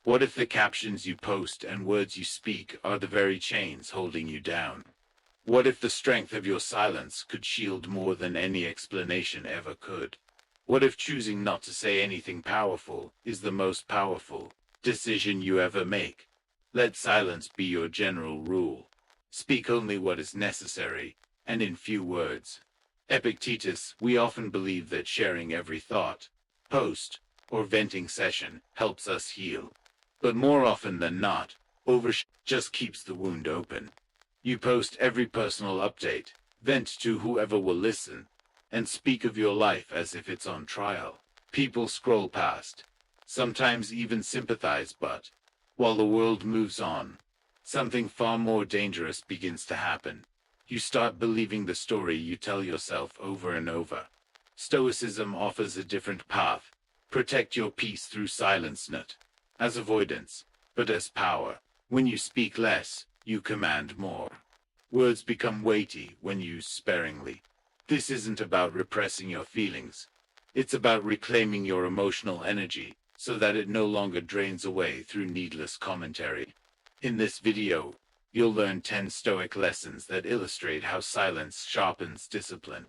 What if the captions you post and words you speak are the very chains holding you down? What if the strength of your silence could shield more than any explanation ever could? What if choosing not to say anything powerful is the most powerful decision you ever make? Let silence be your general rule. Speak only what is necessary, and in few words. Epictetus, we often believe that sharing every thought, post, or venting session helps us heal. But more often than not, just keeps the wound open. You post every personal update, vent to whoever will listen, and speak of your life as if it's on trial. People scroll past, sometimes even sympathize, but while the world moves on, something far more dangerous begins to happen. You start believing the story you tell yourself over and over. Stoicism offers a different path. Protect your peace through silence, not as avoidance, but as power. When you speak less, you command more. Words become weighty when used sparingly. This isn't about repressing your feelings. It's about reclaiming your emotional energy so that it no longer drains away through needless commentary. In this video, you'll learn 10 Stoic lessons that illustrate how silence sharpens discipline,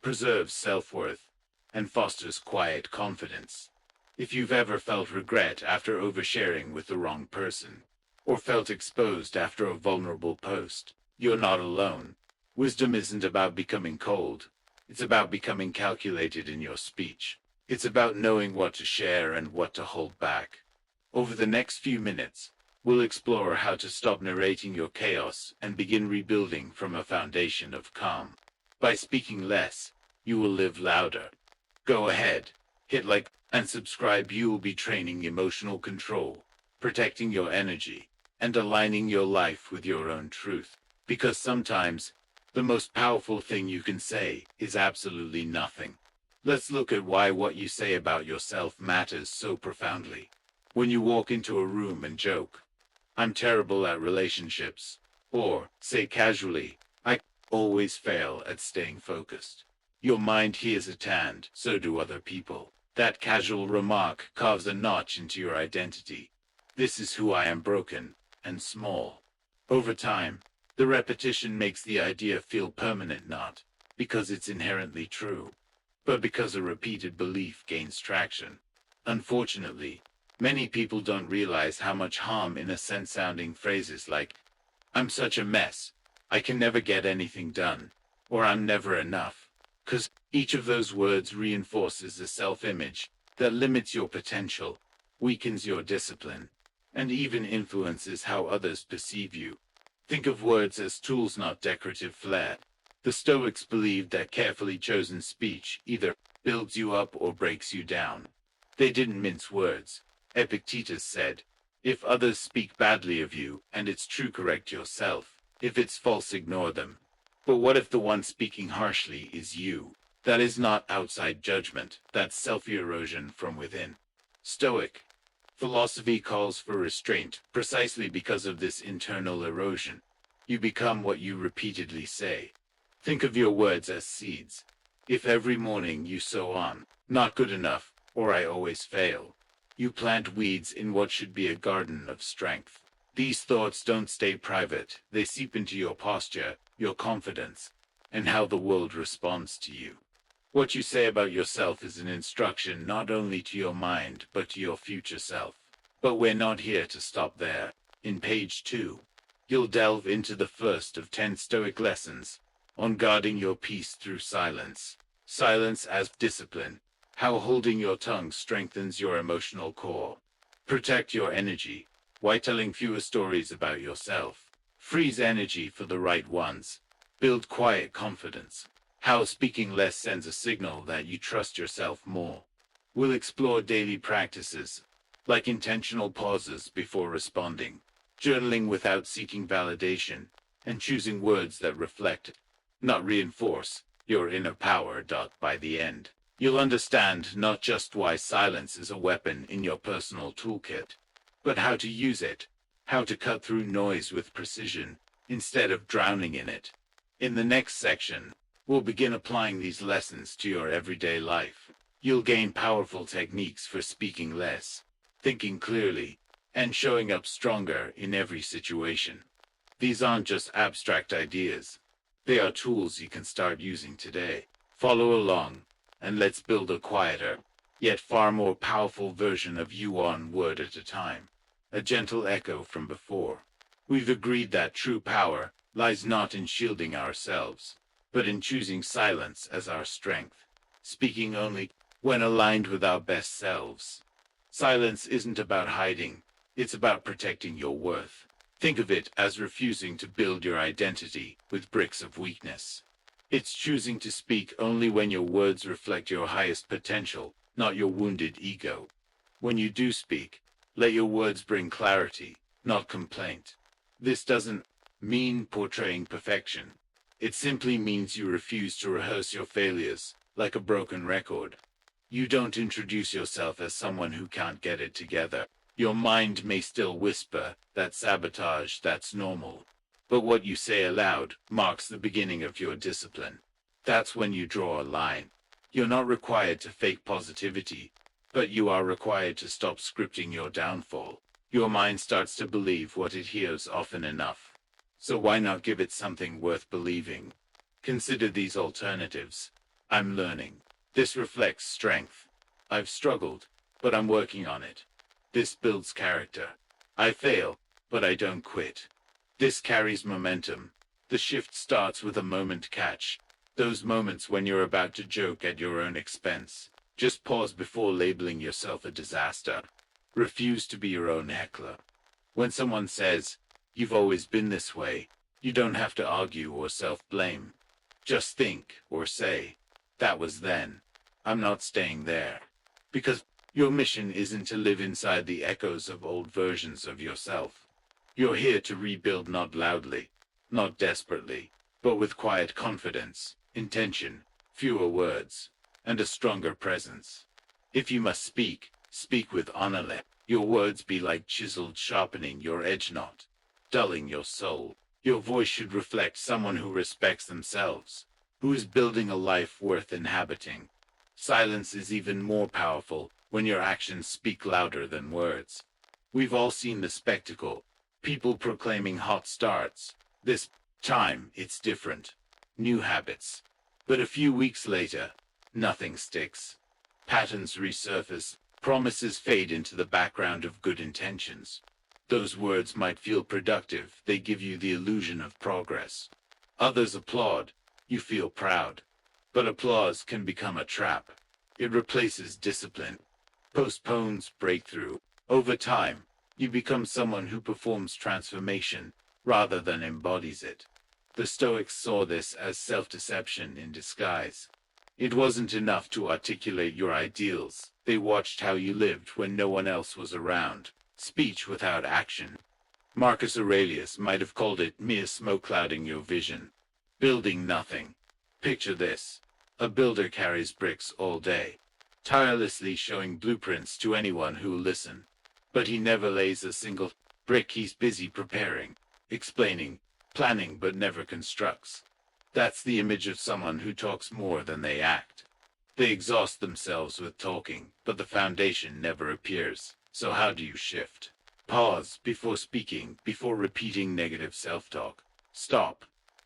preserves self-worth, and fosters quiet confidence. If you've ever felt regret after oversharing with the wrong person, or felt exposed after a vulnerable post, you're not alone. Wisdom isn't about becoming cold. It's about becoming calculated in your speech. It's about knowing what to share and what to hold back. Over the next few minutes, we'll explore how to stop narrating your chaos and begin rebuilding from a foundation of calm. By speaking less, you will live louder. Go ahead, hit like and subscribe. You will be training emotional control, protecting your energy, and aligning your life with your own truth. Because sometimes, the most powerful thing you can say is absolutely nothing. Let's look at why what you say about yourself matters so profoundly. When you walk into a room and joke, "I'm terrible at relationships," or say casually, "I always fail at staying focused," your mind hears it, and so do other people. That casual remark carves a notch into your identity. This is who I am, broken and small. Over time, the repetition makes the idea feel permanent, not because it's inherently true, but because a repeated belief gains traction. Unfortunately, many people don't realize how much harm innocent sounding phrases like, "I'm such a mess, I can never get anything done," or "I'm never enough," because each of those words reinforces a self-image that limits your potential, weakens your discipline, and even influences how others perceive you. Think of words as tools, not decorative flair. The Stoics believed that carefully chosen speech either builds you up or breaks you down. They didn't mince words. Epictetus said, "If others speak badly of you, and it's true, correct yourself. If it's false, ignore them." But what if the one speaking harshly is you? That is not outside judgment, that's self-erosion from within. Stoic philosophy calls for restraint precisely because of this internal erosion. You become what you repeatedly say. Think of your words as seeds. If every morning you sow on, "Not good enough," or "I always fail," you plant weeds in what should be a garden of strength. These thoughts don't stay private, they seep into your posture, your confidence, and how the world responds to you. What you say about yourself is an instruction not only to your mind, but to your future self. But we're not here to stop there. In page 2, you'll delve into the first of 10 Stoic lessons on guarding your peace through silence. Silence as discipline. How holding your tongue strengthens your emotional core. Protect your energy. Why telling fewer stories about yourself frees energy for the right ones. Build quiet confidence. How speaking less sends a signal that you trust yourself more. We'll explore daily practices, like intentional pauses before responding, journaling without seeking validation, and choosing words that reflect, not reinforce, your inner power. By the end, you'll understand not just why silence is a weapon in your personal toolkit, but how to use it, how to cut through noise with precision, instead of drowning in it. In the next section, we'll begin applying these lessons to your everyday life. You'll gain powerful techniques for speaking less, thinking clearly, and showing up stronger in every situation. These aren't just abstract ideas. They are tools you can start using today. Follow along, and let's build a quieter, yet far more powerful version of you one word at a time. A gentle echo from before. We've agreed that true power lies not in shielding ourselves, but in choosing silence as our strength, speaking only when aligned with our best selves. Silence isn't about hiding, it's about protecting your worth. Think of it as refusing to build your identity with bricks of weakness. It's choosing to speak only when your words reflect your highest potential, not your wounded ego. When you do speak, let your words bring clarity, not complaint. This doesn't mean portraying perfection. It simply means you refuse to rehearse your failures like a broken record. You don't introduce yourself as someone who can't get it together. Your mind may still whisper that sabotage, that's normal. But what you say aloud marks the beginning of your discipline. That's when you draw a line. You're not required to fake positivity, but you are required to stop scripting your downfall. Your mind starts to believe what it hears often enough. So why not give it something worth believing? Consider these alternatives. I'm learning. This reflects strength. I've struggled, but I'm working on it. This builds character. I fail, but I don't quit. This carries momentum. The shift starts with a moment catch. Those moments when you're about to joke at your own expense. Just pause before labeling yourself a disaster. Refuse to be your own heckler. When someone says, "You've always been this way," you don't have to argue or self-blame. Just think or say, "That was then. I'm not staying there." Because your mission isn't to live inside the echoes of old versions of yourself. You're here to rebuild not loudly, not desperately, but with quiet confidence, intention, fewer words, and a stronger presence. If you must speak, speak with honor. Let your words be like chiseled sharpening your edge, not dulling your soul. Your voice should reflect someone who respects themselves, who is building a life worth inhabiting. Silence is even more powerful when your actions speak louder than words. We've all seen the spectacle, people proclaiming hot starts. This time, it's different. New habits. But a few weeks later, nothing sticks. Patterns resurface, promises fade into the background of good intentions. Those words might feel productive, they give you the illusion of progress. Others applaud, you feel proud. But applause can become a trap. It replaces discipline, postpones breakthrough. Over time, you become someone who performs transformation rather than embodies it. The Stoics saw this as self-deception in disguise. It wasn't enough to articulate your ideals. They watched how you lived when no one else was around. Speech without action. Marcus Aurelius might have called it mere smoke clouding your vision. Building nothing. Picture this. A builder carries bricks all day, tirelessly showing blueprints to anyone who will listen. But he never lays a single brick. He's busy preparing, explaining, planning, but never constructs. That's the image of someone who talks more than they act. They exhaust themselves with talking, but the foundation never appears. So how do you shift? Pause before speaking, before repeating negative self-talk. Stop.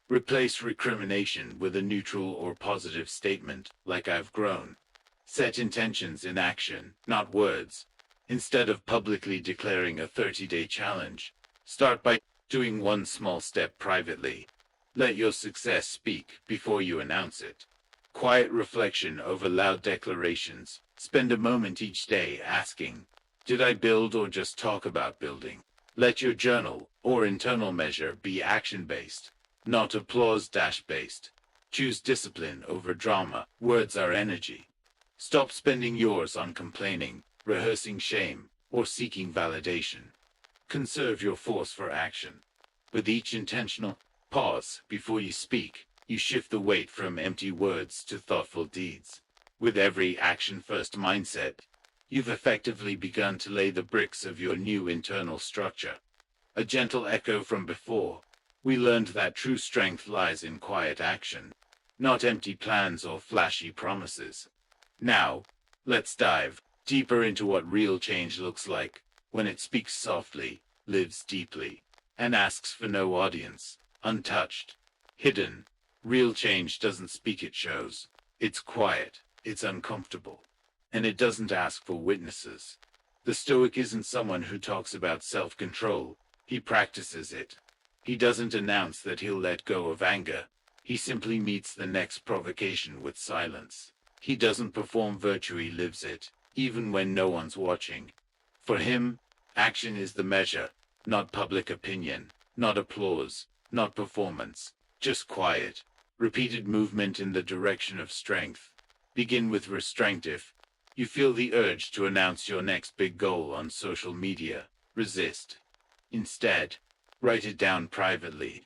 Replace recrimination with a neutral or positive statement, like "I've grown." Set intentions in action, not words. Instead of publicly declaring a 30-day challenge, start by doing one small step privately. Let your success speak before you announce it. Quiet reflection over loud declarations. Spend a moment each day asking, did I build or just talk about building? Let your journal or internal measure be action-based, not applause-based. Choose discipline over drama. Words are energy. Stop spending yours on complaining, rehearsing shame, or seeking validation. Conserve your force for action. With each intentional pause before you speak, you shift the weight from empty words to thoughtful deeds. With every action-first mindset, you've effectively begun to lay the bricks of your new internal structure. A gentle echo from before, we learned that true strength lies in quiet action, not empty plans or flashy promises. Now, let's dive deeper into what real change looks like. when it speaks softly, lives deeply, and asks for no audience, untouched, hidden. Real change doesn't speak, it shows. It's quiet, it's uncomfortable, and it doesn't ask for witnesses. The Stoic isn't someone who talks about self-control, he practices it. He doesn't announce that he'll let go of anger, he simply meets the next provocation with silence. He doesn't perform virtue, he lives it, even when no one's watching. For him, action is the measure, not public opinion, not applause, not performance, just quiet, repeated movement in the direction of strength. Begin with restraint if you feel the urge to announce your next big goal on social media. Resist. Instead, write it down privately.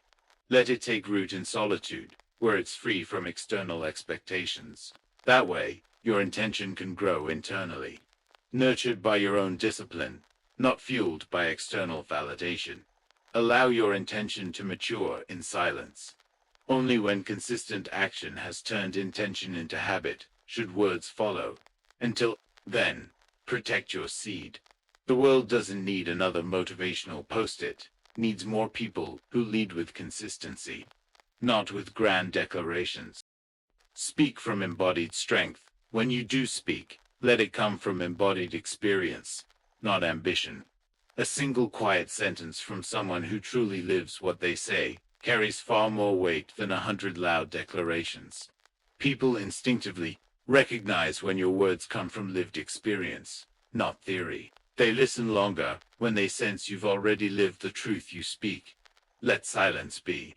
Let it take root in solitude, where it's free from external expectations. That way, your intention can grow internally, nurtured by your own discipline, not fueled by external validation. Allow your intention to mature in silence. Only when consistent action has turned intention into habit should words follow. Until then, protect your seed. The world doesn't need another motivational post-it, needs more people who lead with consistency, not with grand declarations. Speak from embodied strength. When you do speak, let it come from embodied experience, not ambition. A single quiet sentence from someone who truly lives what they say carries far more weight than 100 loud declarations. People instinctively recognize when your words come from lived experience, not theory. They listen longer when they sense you've already lived the truth you speak. Let silence be.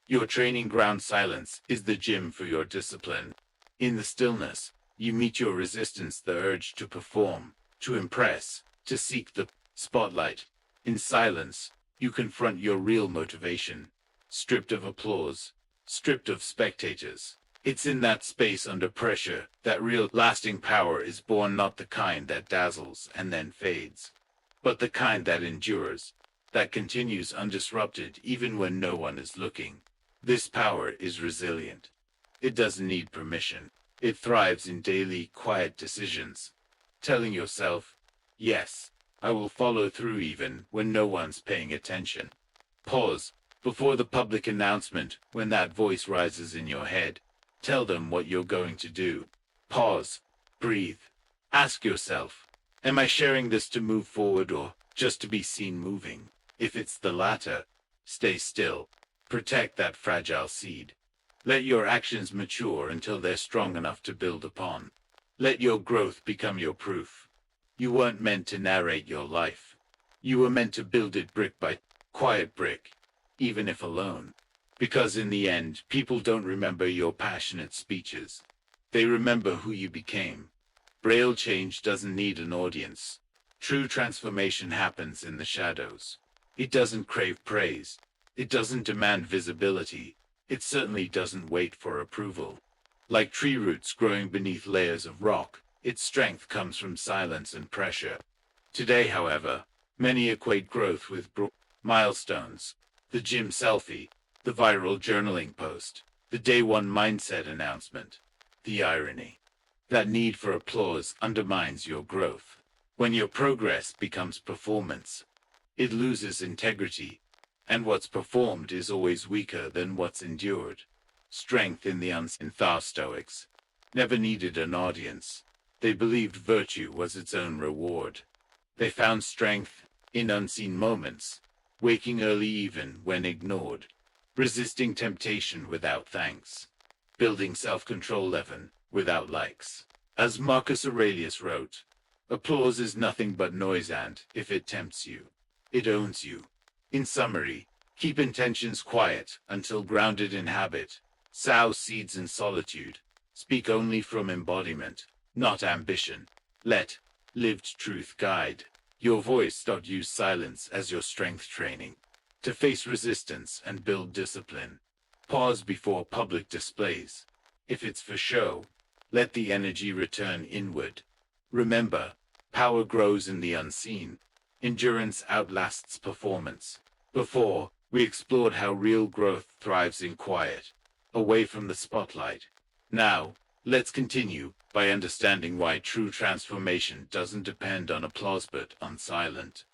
Your training ground. Silence is the gym for your discipline. In the stillness, you meet your resistance, the urge to perform, to impress, to seek the spotlight. In silence, you confront your real motivation, stripped of applause, stripped of spectators. It's in that space under pressure that real lasting power is born, not the kind that dazzles and then fades, but the kind that endures, that continues undisrupted even when no one is looking. This power is resilient. It doesn't need permission. It thrives in daily, quiet decisions, telling yourself, yes, I will follow through even when no one's paying attention. Pause before the public announcement. When that voice rises in your head, tell them what you're going to do. Pause, breathe, ask yourself, am I sharing this to move forward or just to be seen moving? If it's the latter, stay still. Protect that fragile seed. Let your actions mature until they're strong enough to build upon. Let your growth become your proof. You weren't meant to narrate your life. You were meant to build it brick by quiet brick, even if alone. Because in the end, people don't remember your passionate speeches. They remember who you became. Real change doesn't need an audience. True transformation happens in the shadows. It doesn't crave praise. It doesn't demand visibility. It certainly doesn't wait for approval. Like tree roots growing beneath layers of rock, its strength comes from silence and pressure. Today, however, many equate growth with milestones. The gym selfie, the viral journaling post, the day one mindset announcement. The irony. That need for applause undermines your growth. When your progress becomes performance, it loses integrity, and what's performed is always weaker than what's endured. Strength in the unseen. The Stoics never needed an audience. They believed virtue was its own reward. They found strength in unseen moments, waking early even when ignored, resisting temptation without thanks, building self-control even without likes. As Marcus Aurelius wrote, applause is nothing but noise, and if it tempts you, it owns you. In summary, keep intentions quiet until grounded in habit. Sow seeds in solitude. Speak only from embodiment, not ambition. Let lived truth guide your voice. Use silence as your strength training to face resistance and build discipline. Pause before public displays. If it's for show, let the energy return inward. Remember, power grows in the unseen. Endurance outlasts performance. Before, we explored how real growth thrives in quiet, away from the spotlight. Now, let's continue by understanding why true transformation doesn't depend on applause but on silence.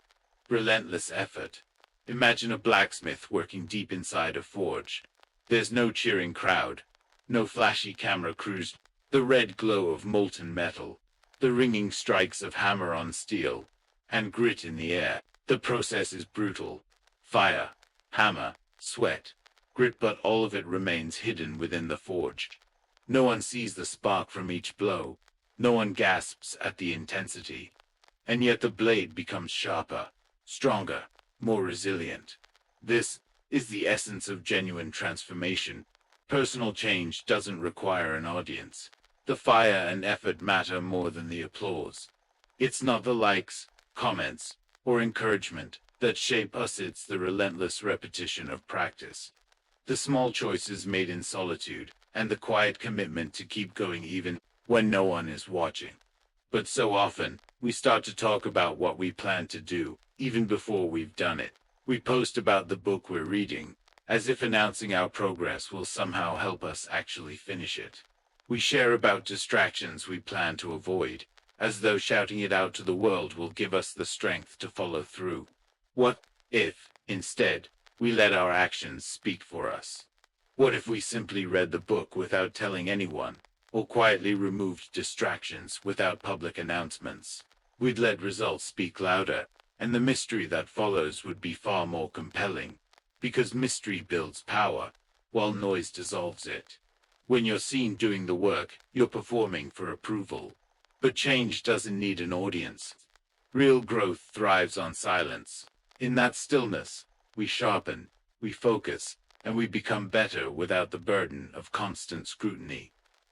relentless effort. Imagine a blacksmith working deep inside a forge. There's no cheering crowd, no flashy camera crews, the red glow of molten metal, the ringing strikes of hammer on steel, and grit in the air. The process is brutal. Fire, hammer, sweat, grit, but all of it remains hidden within the forge. No one sees the spark from each blow. No one gasps at the intensity. And yet the blade becomes sharper, stronger, more resilient. This is the essence of genuine transformation. Personal change doesn't require an audience. The fire and effort matter more than the applause. It's not the likes, comments, or encouragement that shape us, it's the relentless repetition of practice. The small choices made in solitude, and the quiet commitment to keep going even when no one is watching. But so often, we start to talk about what we plan to do, even before we've done it. We post about the book we're reading, as if announcing our progress will somehow help us actually finish it. We share about distractions we plan to avoid, as though shouting it out to the world will give us the strength to follow through. What if, instead, we let our actions speak for us? What if we simply read the book without telling anyone, or quietly removed distractions without public announcements? We'd let results speak louder, and the mystery that follows would be far more compelling, because mystery builds power, while noise dissolves it. When you're seen doing the work, you're performing for approval. But change doesn't need an audience. Real growth thrives on silence. In that stillness, we sharpen, we focus, and we become better without the burden of constant scrutiny.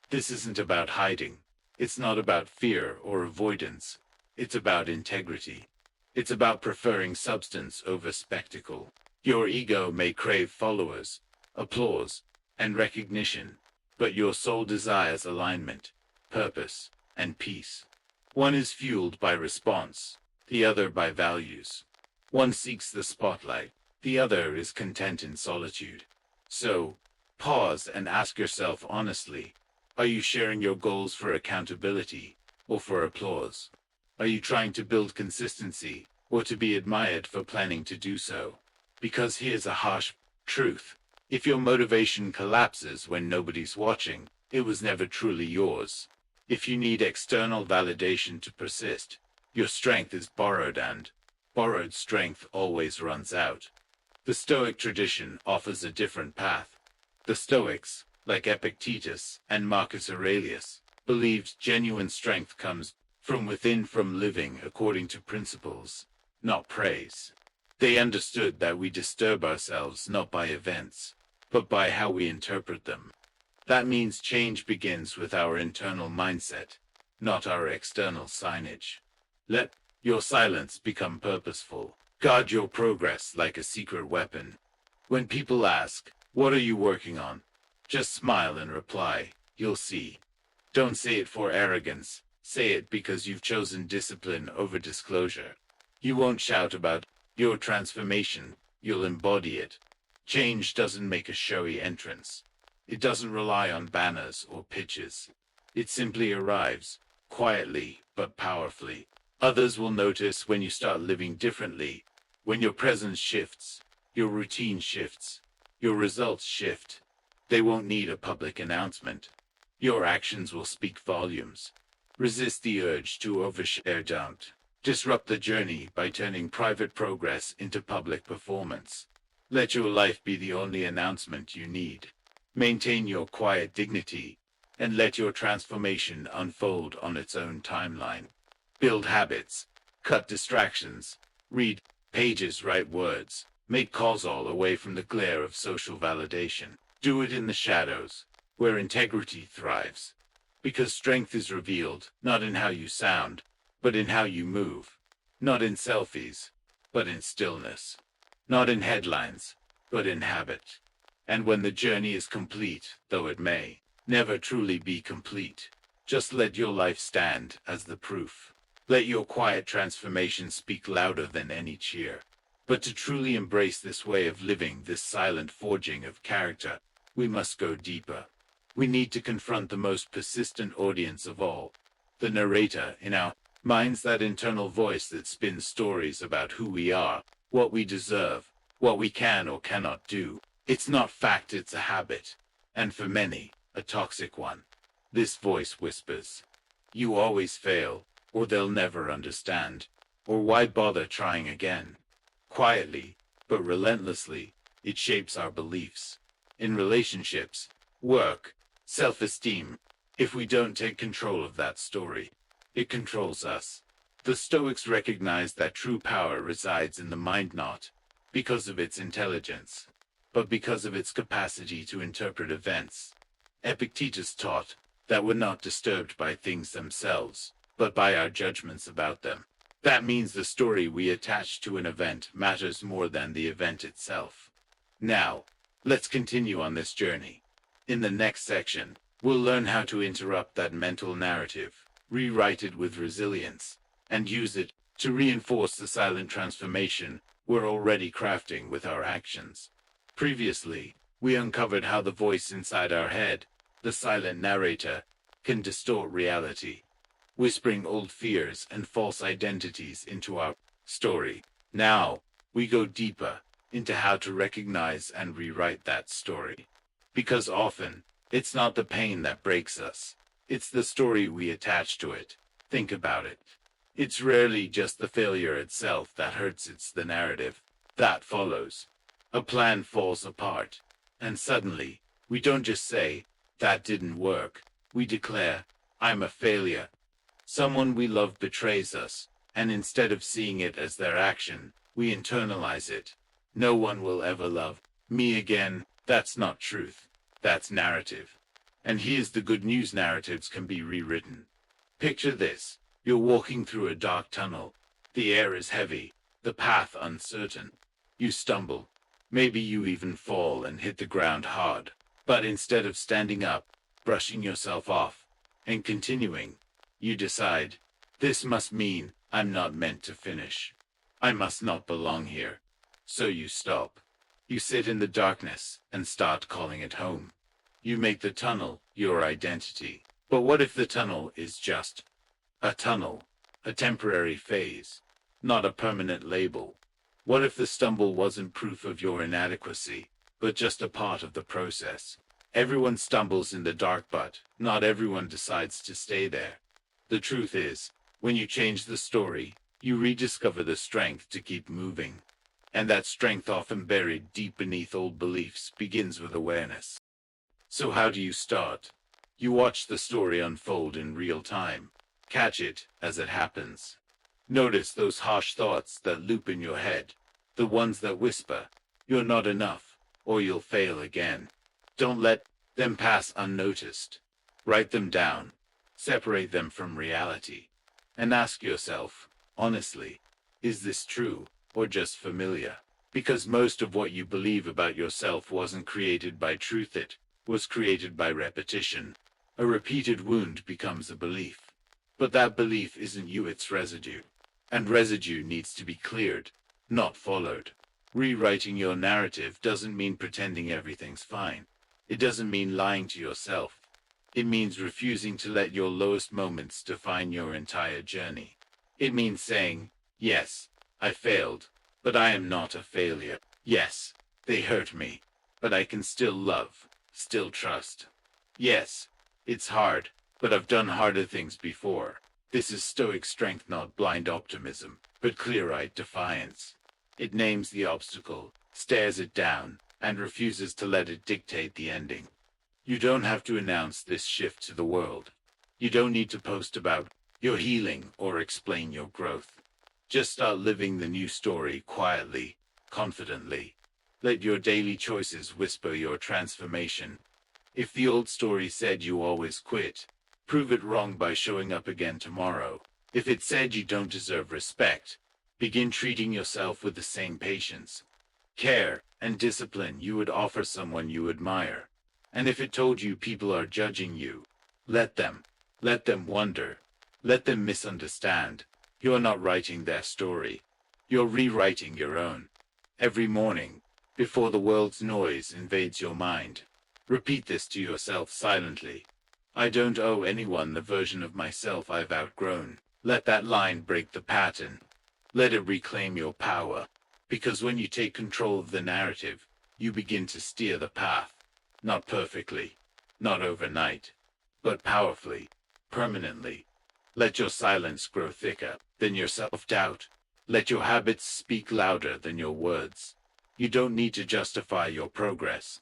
This isn't about hiding. It's not about fear or avoidance. It's about integrity. It's about preferring substance over spectacle. Your ego may crave followers, applause, and recognition, but your soul desires alignment, purpose, and peace. One is fueled by response, the other by values. One seeks the spotlight, the other is content in solitude. So, pause and ask yourself honestly, are you sharing your goals for accountability or for applause? Are you trying to build consistency or to be admired for planning to do so? Because here's a harsh truth. If your motivation collapses when nobody's watching, it was never truly yours. If you need external validation to persist, your strength is borrowed, and borrowed strength always runs out. The Stoic tradition offers a different path. The Stoics, like Epictetus and Marcus Aurelius, believed genuine strength comes from within, from living according to principles, not praise. They understood that we disturb ourselves not by events, but by how we interpret them. That means change begins with our internal mindset, not our external signage. Let your silence become purposeful. Guard your progress like a secret weapon. When people ask, "What are you working on?" just smile and reply, "You'll see." Don't say it for arrogance. Say it because you've chosen discipline over disclosure. You won't shout about your transformation, you'll embody it. Change doesn't make a showy entrance. It doesn't rely on banners or pitches. It simply arrives, quietly but powerfully. Others will notice when you start living differently, when your presence shifts, your routine shifts, your results shift. They won't need a public announcement. Your actions will speak volumes. Resist the urge to overshare. Don't disrupt the journey by turning private progress into public performance. Let your life be the only announcement you need. Maintain your quiet dignity, and let your transformation unfold on its own timeline. Build habits, cut distractions, read pages, write words, make calls, all away from the glare of social validation. Do it in the shadows, where integrity thrives. Because strength is revealed, not in how you sound, but in how you move. Not in selfies, but in stillness. Not in headlines, but in habit. And when the journey is complete, though it may never truly be complete, just let your life stand as the proof. Let your quiet transformation speak louder than any cheer. But to truly embrace this way of living, this silent forging of character, we must go deeper. We need to confront the most persistent audience of all, the narrator in our Mind's that internal voice that spins stories about who we are, what we deserve, what we can or cannot do. It's not fact, it's a habit. And for many, a toxic one. This voice whispers, "You always fail, or they'll never understand, or why bother trying again?" Quietly, but relentlessly, it shapes our beliefs. In relationships, work, self-esteem. If we don't take control of that story, it controls us. The Stoics recognized that true power resides in the mind, not because of its intelligence, but because of its capacity to interpret events. Epictetus taught that we're not disturbed by things themselves, but by our judgments about them. That means the story we attach to an event matters more than the event itself. Now, let's continue on this journey. In the next section, we'll learn how to interrupt that mental narrative, rewrite it with resilience, and use it to reinforce the silent transformation we're already crafting with our actions. Previously, we uncovered how the voice inside our head, the silent narrator, can distort reality, whispering old fears and false identities into our story. Now, we go deeper into how to recognize and rewrite that story. Because often, it's not the pain that breaks us, it's the story we attach to it. Think about it. It's rarely just the failure itself that hurts, it's the narrative that follows. A plan falls apart, and suddenly, we don't just say, "That didn't work." We declare, "I'm a failure." Someone we love betrays us, and instead of seeing it as their action, we internalize it. "No one will ever love me again." That's not truth. That's narrative. And here's the good news: narratives can be rewritten. Picture this. You're walking through a dark tunnel. The air is heavy, the path uncertain. You stumble. Maybe you even fall and hit the ground hard. But instead of standing up, brushing yourself off, and continuing, you decide, "This must mean I'm not meant to finish. I must not belong here." So you stop. You sit in the darkness and start calling it home. You make the tunnel your identity. But what if the tunnel is just a tunnel, a temporary phase, not a permanent label? What if the stumble wasn't proof of your inadequacy, but just a part of the process? Everyone stumbles in the dark, but not everyone decides to stay there. The truth is, when you change the story, you rediscover the strength to keep moving. And that strength, often buried deep beneath old beliefs, begins with awareness. So how do you start? You watch the story unfold in real time. Catch it as it happens. Notice those harsh thoughts that loop in your head, the ones that whisper, "You're not enough," or "You'll fail again." Don't let them pass unnoticed. Write them down. Separate them from reality. And ask yourself, honestly, is this true or just familiar? Because most of what you believe about yourself wasn't created by truth, it was created by repetition. A repeated wound becomes a belief. But that belief isn't you, it's residue. And residue needs to be cleared, not followed. Rewriting your narrative doesn't mean pretending everything's fine. It doesn't mean lying to yourself. It means refusing to let your lowest moments define your entire journey. It means saying, "Yes, I failed, but I am not a failure. Yes, they hurt me, but I can still love, still trust. Yes, it's hard, but I've done harder things before." This is Stoic strength, not blind optimism, but clear-eyed defiance. It names the obstacle, stares it down, and refuses to let it dictate the ending. You don't have to announce this shift to the world. You don't need to post about your healing or explain your growth. Just start living the new story quietly, confidently. Let your daily choices whisper your transformation. If the old story said you always quit, prove it wrong by showing up again tomorrow. If it said you don't deserve respect, begin treating yourself with the same patience, care, and discipline you would offer someone you admire. And if it told you people are judging you, let them wonder, let them misunderstand. You're not writing their story. You're rewriting your own. Every morning, before the world's noise invades your mind, repeat this to yourself silently. "I don't owe anyone the version of myself I've outgrown. Let that line break the pattern. Let it reclaim your power. Because when you take control of the narrative, you begin to steer the path. Not perfectly, not overnight, but powerfully, permanently. Let your silence grow thicker than your self-doubt. Let your habits speak louder than your words. You don't need to justify your progress.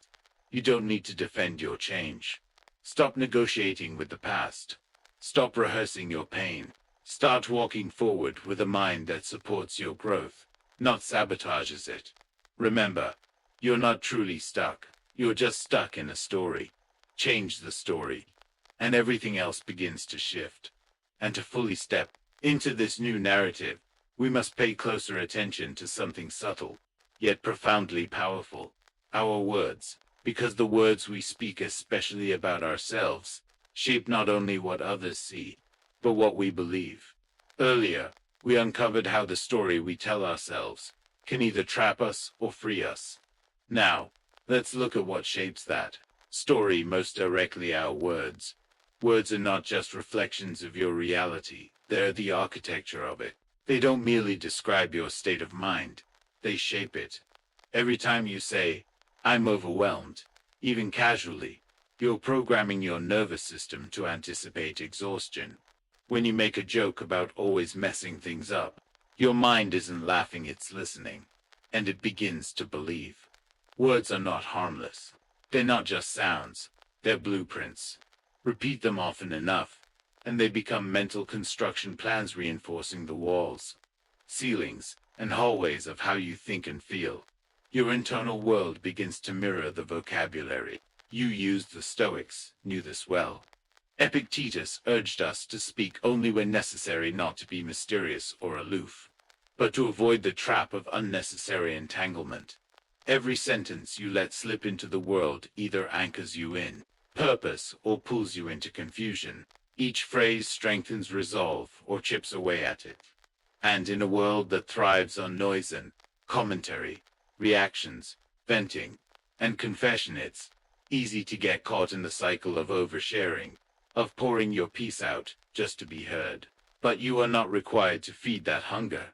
You don't need to defend your change. Stop negotiating with the past. Stop rehearsing your pain. Start walking forward with a mind that supports your growth, not sabotages it. Remember, you're not truly stuck. You're just stuck in a story. Change the story, and everything else begins to shift. And to fully step into this new narrative, we must pay closer attention to something subtle, yet profoundly powerful: our words. Because the words we speak, especially about ourselves, shape not only what others see, but what we believe. Earlier, we uncovered how the story we tell ourselves can either trap us or free us. Now, let's look at what shapes that story most directly: our words. Words are not just reflections of your reality, they're the architecture of it. They don't merely describe your state of mind, they shape it. Every time you say, "I'm overwhelmed," even casually, you're programming your nervous system to anticipate exhaustion. When you make a joke about always messing things up, your mind isn't laughing, it's listening, and it begins to believe. Words are not harmless. They're not just sounds, they're blueprints. Repeat them often enough, and they become mental construction plans reinforcing the walls, ceilings, and hallways of how you think and feel. Your internal world begins to mirror the vocabulary you used. The Stoics knew this well. Epictetus urged us to speak only when necessary, not to be mysterious or aloof, but to avoid the trap of unnecessary entanglement. Every sentence you let slip into the world either anchors you in purpose or pulls you into confusion. Each phrase strengthens resolve or chips away at it. And in a world that thrives on noise and commentary, reactions, venting, and confession, it's easy to get caught in the cycle of oversharing, of pouring your piece out just to be heard. But you are not required to feed that hunger.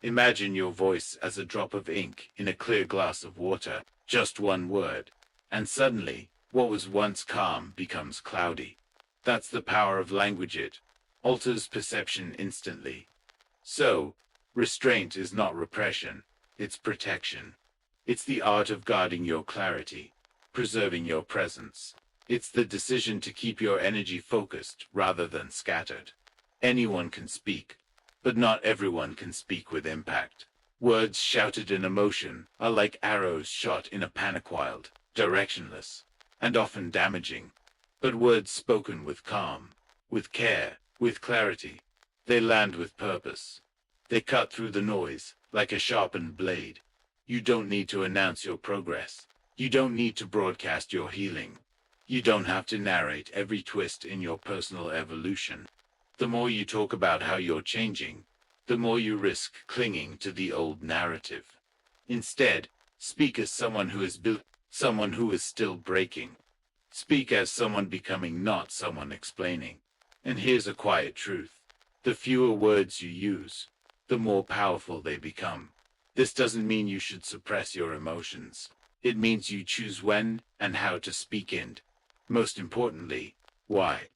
Imagine your voice as a drop of ink in a clear glass of water, just one word, and suddenly, what was once calm becomes cloudy. That's the power of language. It alters perception instantly. So, restraint is not repression, it's protection. It's the art of guarding your clarity, preserving your presence. It's the decision to keep your energy focused rather than scattered. Anyone can speak, but not everyone can speak with impact. Words shouted in emotion are like arrows shot in a panic, wild, directionless, and often damaging. But words spoken with calm, with care, with clarity, they land with purpose. They cut through the noise like a sharpened blade. You don't need to announce your progress. You don't need to broadcast your healing. You don't have to narrate every twist in your personal evolution. The more you talk about how you're changing, the more you risk clinging to the old narrative. Instead, speak as someone who has built, someone who is still breaking. Speak as someone becoming, not someone explaining. And here's a quiet truth: the fewer words you use, the more powerful they become. This doesn't mean you should suppress your emotions. It means you choose when and how to speak, and, most importantly, why.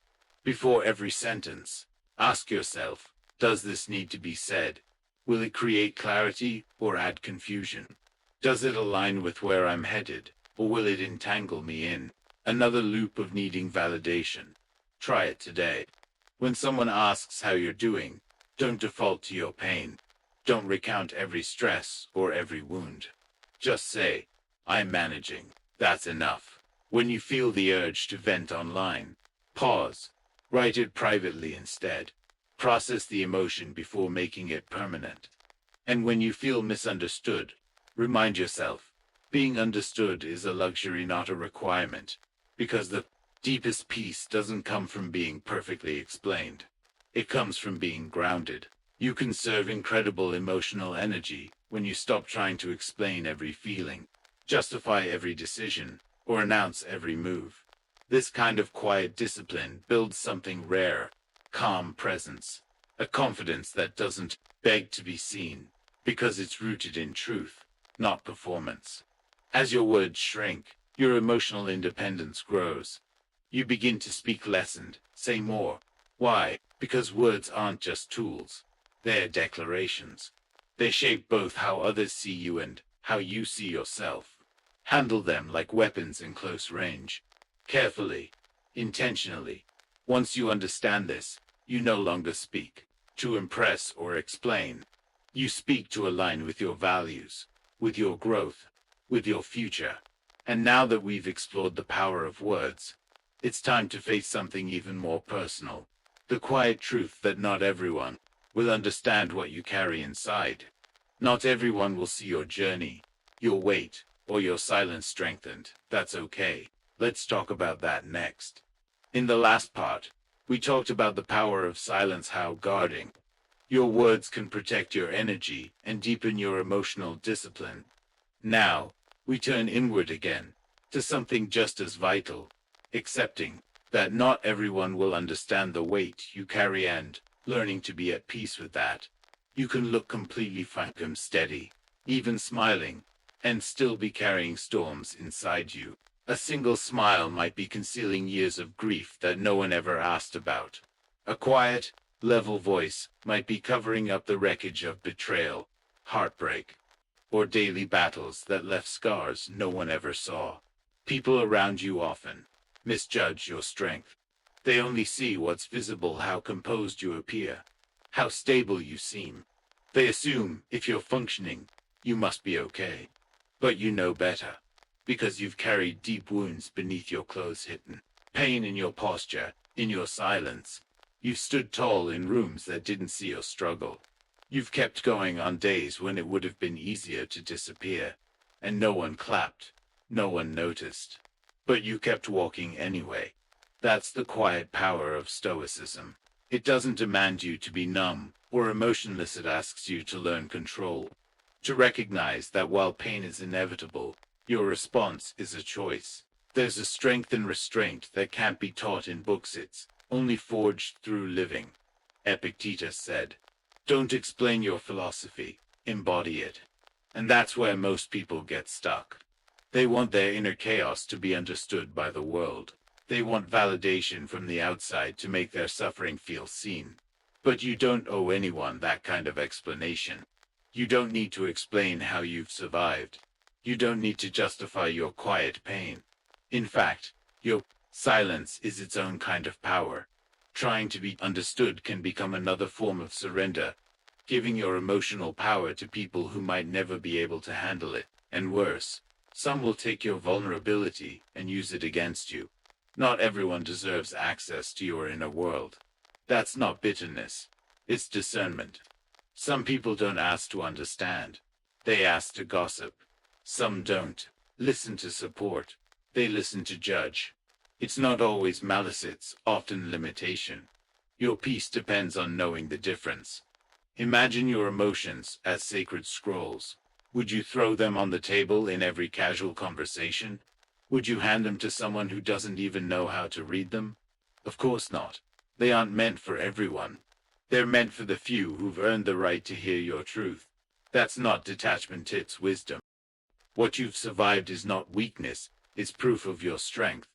Before every sentence, ask yourself, does this need to be said? Will it create clarity or add confusion? Does it align with where I'm headed, or will it entangle me in another loop of needing validation? Try it today. When someone asks how you're doing, don't default to your pain. Don't recount every stress or every wound. Just say, "I'm managing." That's enough. When you feel the urge to vent online, pause. Write it privately instead. Process the emotion before making it permanent. And when you feel misunderstood, remind yourself, being understood is a luxury, not a requirement, because the deepest peace doesn't come from being perfectly explained. It comes from being grounded. You conserve incredible emotional energy when you stop trying to explain every feeling, justify every decision, or announce every move. This kind of quiet discipline builds something rare: calm presence. a confidence that doesn't beg to be seen, because it's rooted in truth, not performance. As your words shrink, your emotional independence grows. You begin to speak less and say more. Why? Because words aren't just tools. They're declarations. They shape both how others see you and how you see yourself. Handle them like weapons in close range. Carefully, intentionally. Once you understand this, you no longer speak to impress or explain. You speak to align with your values, with your growth, with your future. And now that we've explored the power of words, it's time to face something even more personal. The quiet truth that not everyone will understand what you carry inside. Not everyone will see your journey, your weight, or your silence strengthened. That's okay. Let's talk about that next. In the last part, we talked about the power of silence, how guarding your words can protect your energy and deepen your emotional discipline. Now, we turn inward again, to something just as vital, accepting that not everyone will understand the weight you carry and learning to be at peace with that. You can look completely frank and steady, even smiling, and still be carrying storms inside you. A single smile might be concealing years of grief that no one ever asked about. A quiet, level voice might be covering up the wreckage of betrayal, heartbreak, or daily battles that left scars no one ever saw. People around you often misjudge your strength. They only see what's visible, how composed you appear, how stable you seem. They assume if you're functioning, you must be okay. But you know better, because you've carried deep wounds beneath your clothes, hidden pain in your posture, in your silence. You've stood tall in rooms that didn't see your struggle. You've kept going on days when it would have been easier to disappear, and no one clapped, no one noticed. But you kept walking anyway. That's the quiet power of Stoicism. It doesn't demand you to be numb or emotionless, it asks you to learn control. To recognize that while pain is inevitable, your response is a choice. There's a strength and restraint that can't be taught in books, it's only forged through living. Epictetus said, "Don't explain your philosophy, embody it." And that's where most people get stuck. They want their inner chaos to be understood by the world. They want validation from the outside to make their suffering feel seen. But you don't owe anyone that kind of explanation. You don't need to explain how you've survived. You don't need to justify your quiet pain. In fact, your silence is its own kind of power. Trying to be understood can become another form of surrender, giving your emotional power to people who might never be able to handle it. And worse, some will take your vulnerability and use it against you. Not everyone deserves access to your inner world. That's not bitterness. It's discernment. Some people don't ask to understand. They ask to gossip. Some don't listen to support. They listen to judge. It's not always malice, it's often limitation. Your peace depends on knowing the difference. Imagine your emotions as sacred scrolls. Would you throw them on the table in every casual conversation? Would you hand them to someone who doesn't even know how to read them? Of course not. They aren't meant for everyone. They're meant for the few who've earned the right to hear your truth. That's not detachment, it's wisdom. What you've survived is not weakness, it's proof of your strength.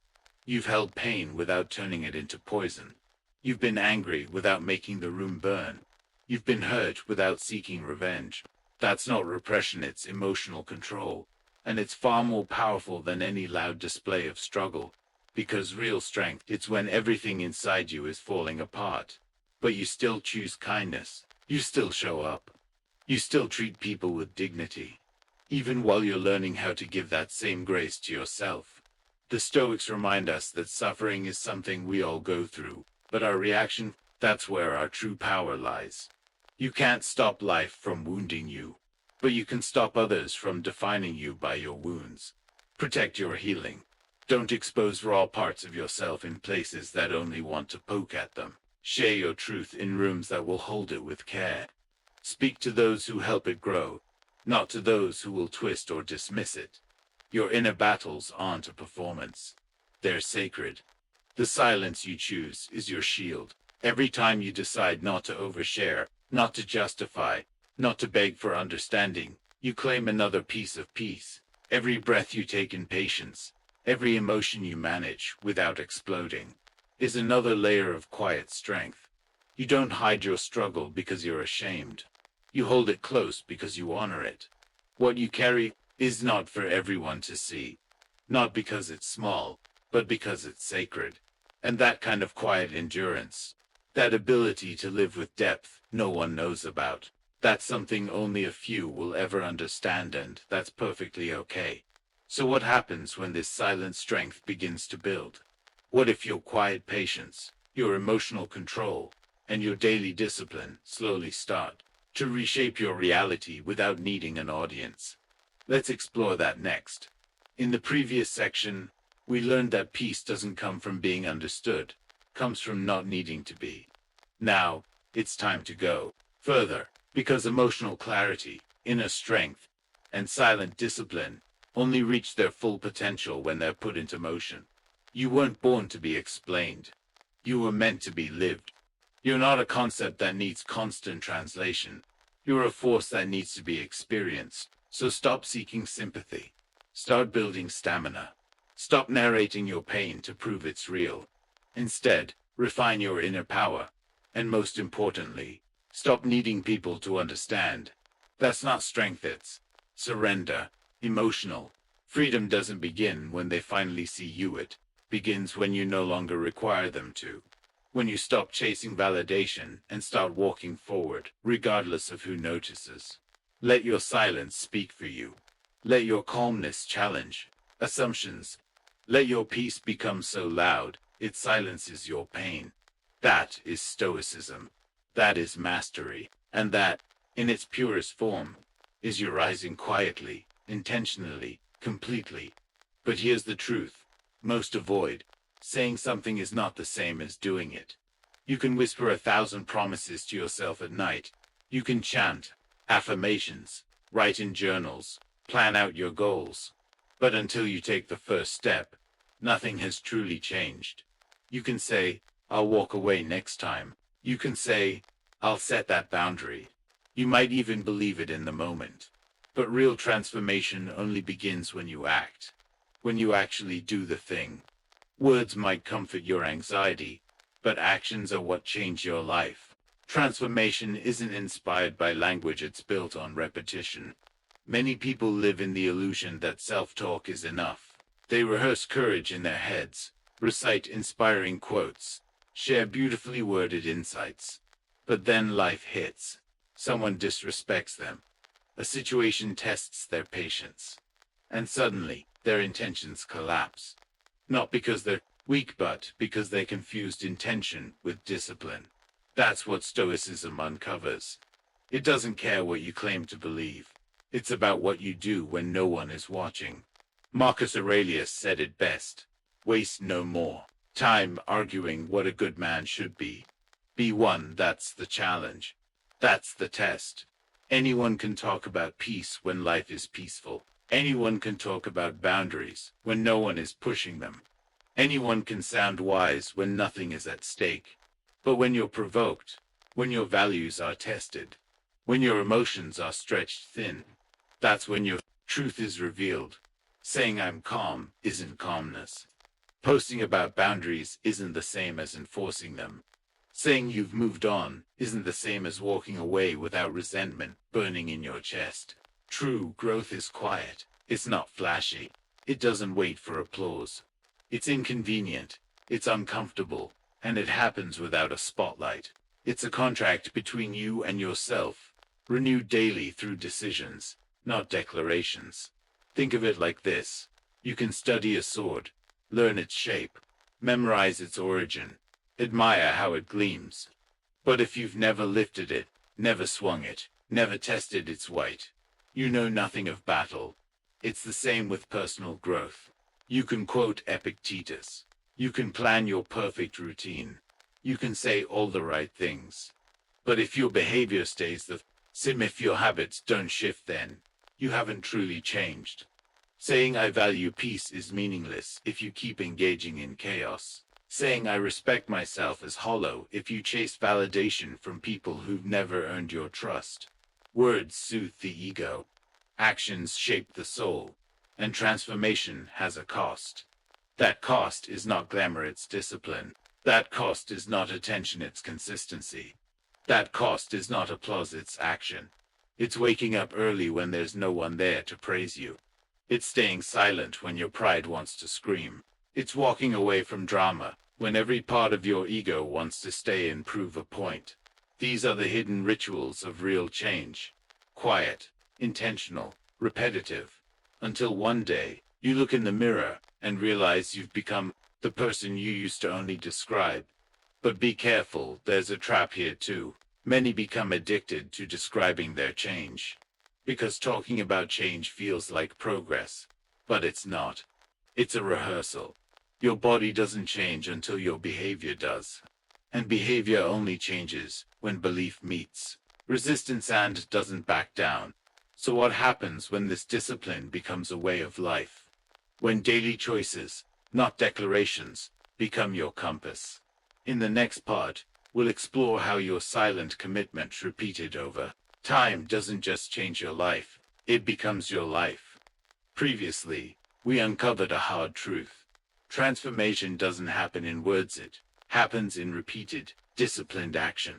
You've held pain without turning it into poison. You've been angry without making the room burn. You've been hurt without seeking revenge. That's not repression, it's emotional control. And it's far more powerful than any loud display of struggle. Because real strength, it's when everything inside you is falling apart. But you still choose kindness. You still show up. You still treat people with dignity. Even while you're learning how to give that same grace to yourself. The Stoics remind us that suffering is something we all go through. But our reaction, that's where our true power lies. You can't stop life from wounding you. But you can stop others from defining you by your wounds. Protect your healing. Don't expose raw parts of yourself in places that only want to poke at them. Share your truth in rooms that will hold it with care. Speak to those who help it grow, not to those who will twist or dismiss it. Your inner battles aren't a performance. They're sacred. The silence you choose is your shield. Every time you decide not to overshare, not to justify, not to beg for understanding, you claim another piece of peace. Every breath you take in patience, every emotion you manage without exploding, is another layer of quiet strength. You don't hide your struggle because you're ashamed. You hold it close because you honor it. What you carry is not for everyone to see, not because it's small, but because it's sacred. And that kind of quiet endurance, that ability to live with depth no one knows about, that's something only a few will ever understand, and that's perfectly okay. So what happens when this silent strength begins to build? What if your quiet patience, your emotional control, and your daily discipline slowly start to reshape your reality without needing an audience? Let's explore that next. In the previous section, we learned that peace doesn't come from being understood, comes from not needing to be. Now, it's time to go further, because emotional clarity, inner strength, and silent discipline only reach their full potential when they're put into motion. You weren't born to be explained. You were meant to be lived. You're not a concept that needs constant translation. You're a force that needs to be experienced. So stop seeking sympathy. Start building stamina. Stop narrating your pain to prove it's real. Instead, refine your inner power. And most importantly, stop needing people to understand. That's not strength, it's surrender. Emotional freedom doesn't begin when they finally see you. It begins when you no longer require them to. When you stop chasing validation and start walking forward, regardless of who notices. Let your silence speak for you. Let your calmness challenge assumptions. Let your peace become so loud it silences your pain. That is stoicism. That is mastery. And that, in its purest form, is your rising quietly, intentionally, completely. But here's the truth. Most avoid. Saying something is not the same as doing it. You can whisper 1,000 promises to yourself at night. You can chant affirmations, write in journals, plan out your goals. But until you take the first step, nothing has truly changed. You can say, I'll walk away next time. You can say, I'll set that boundary. You might even believe it in the moment. But real transformation only begins when you act. When you actually do the thing. Words might comfort your anxiety, but actions are what change your life. Transformation isn't inspired by language, it's built on repetition. Many people live in the illusion that self-talk is enough. They rehearse courage in their heads, recite inspiring quotes, share beautifully worded insights. But then life hits. Someone disrespects them. A situation tests their patience. And suddenly, their intentions collapse. Not because they're weak, but because they confused intention with discipline. That's what Stoicism uncovers. It doesn't care what you claim to believe. It's about what you do when no one is watching. Marcus Aurelius said it best. Waste no more time arguing what a good man should be. Be one. That's the challenge. That's the test. Anyone can talk about peace when life is peaceful. Anyone can talk about boundaries when no one is pushing them. Anyone can sound wise when nothing is at stake. But when you're provoked, when your values are tested, when your emotions are stretched thin, that's when your truth is revealed. Saying I'm calm isn't calmness. Posting about boundaries isn't the same as enforcing them. Saying you've moved on isn't the same as walking away without resentment burning in your chest. True growth is quiet. It's not flashy. It doesn't wait for applause. It's inconvenient. It's uncomfortable. And it happens without a spotlight. It's a contract between you and yourself, renewed daily through decisions, not declarations. Think of it like this. You can study a sword, learn its shape, memorize its origin, admire how it gleams. But if you've never lifted it, never swung it, never tested its weight, you know nothing of battle. It's the same with personal growth. You can quote Epictetus. You can plan your perfect routine. You can say all the right things. But if your behavior stays the same, if your habits don't shift, then you haven't truly changed. Saying I value peace is meaningless if you keep engaging in chaos. Saying I respect myself is hollow if you chase validation from people who've never earned your trust. Words soothe the ego. Actions shape the soul. And transformation has a cost. That cost is not glamour, it's discipline. That cost is not attention, it's consistency. That cost is not applause, it's action. It's waking up early when there's no one there to praise you. It's staying silent when your pride wants to scream. It's walking away from drama when every part of your ego wants to stay and prove a point. These are the hidden rituals of real change. Quiet, intentional, repetitive. Until one day, you look in the mirror and realize you've become the person you used to only describe. But be careful, there's a trap here too. Many become addicted to describing their change. Because talking about change feels like progress. But it's not. It's a rehearsal. Your body doesn't change until your behavior does. And behavior only changes when belief meets resistance and doesn't back down. So what happens when this discipline becomes a way of life? When daily choices, not declarations, become your compass. In the next part, we'll explore how your silent commitment repeated over time doesn't just change your life, it becomes your life. Previously, we uncovered a hard truth. Transformation doesn't happen in words, it happens in repeated, disciplined action.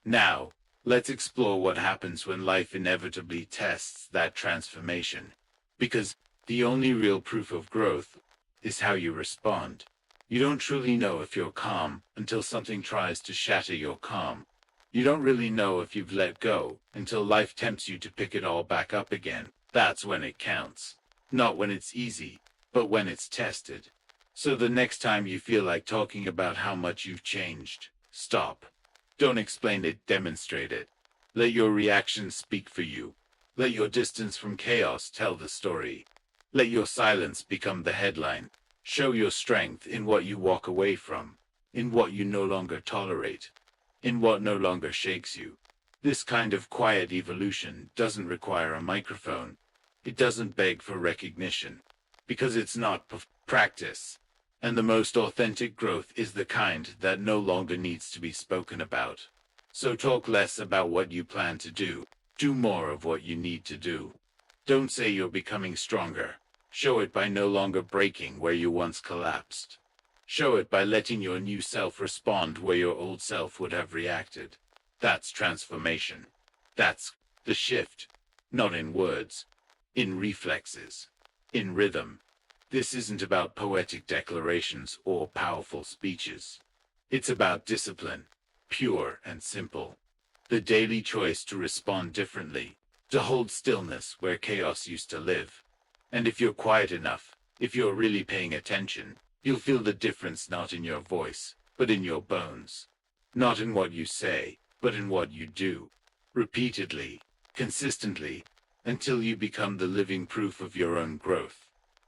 Now, let's explore what happens when life inevitably tests that transformation. Because the only real proof of growth is how you respond. You don't truly know if you're calm until something tries to shatter your calm. You don't really know if you've let go until life tempts you to pick it all back up again. That's when it counts. Not when it's easy, but when it's tested. So the next time you feel like talking about how much you've changed, stop. Don't explain it, demonstrate it. Let your reactions speak for you. Let your distance from chaos tell the story. Let your silence become the headline. Show your strength in what you walk away from, in what you no longer tolerate, in what no longer shakes you. This kind of quiet evolution doesn't require a microphone. It doesn't beg for recognition, because it's not practice. And the most authentic growth is the kind that no longer needs to be spoken about. So talk less about what you plan to do. Do more of what you need to do. Don't say you're becoming stronger. Show it by no longer breaking where you once collapsed. Show it by letting your new self respond where your old self would have reacted. That's transformation. That's the shift. Not in words. In reflexes. In rhythm. This isn't about poetic declarations or powerful speeches. It's about discipline, pure and simple. The daily choice to respond differently, to hold stillness where chaos used to live. And if you're quiet enough, if you're really paying attention, you'll feel the difference not in your voice, but in your bones. Not in what you say, but in what you do. Repeatedly, consistently, until you become the living proof of your own growth.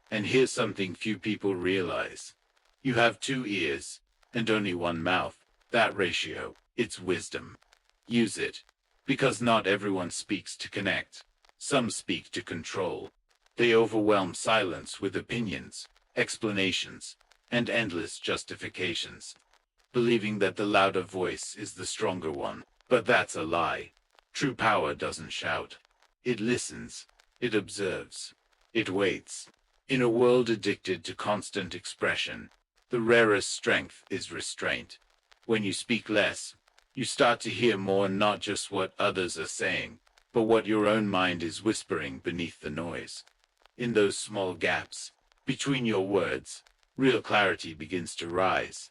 And here's something few people realize. You have 2 ears, and only 1 mouth. That ratio, it's wisdom. Use it. Because not everyone speaks to connect. Some speak to control. They overwhelm silence with opinions, explanations, and endless justifications, believing that the louder voice is the stronger one. But that's a lie. True power doesn't shout. It listens. It observes. It waits. In a world addicted to constant expression, the rarest strength is restraint. When you speak less, you start to hear more, not just what others are saying, but what your own mind is whispering beneath the noise. In those small gaps between your words, real clarity begins to rise.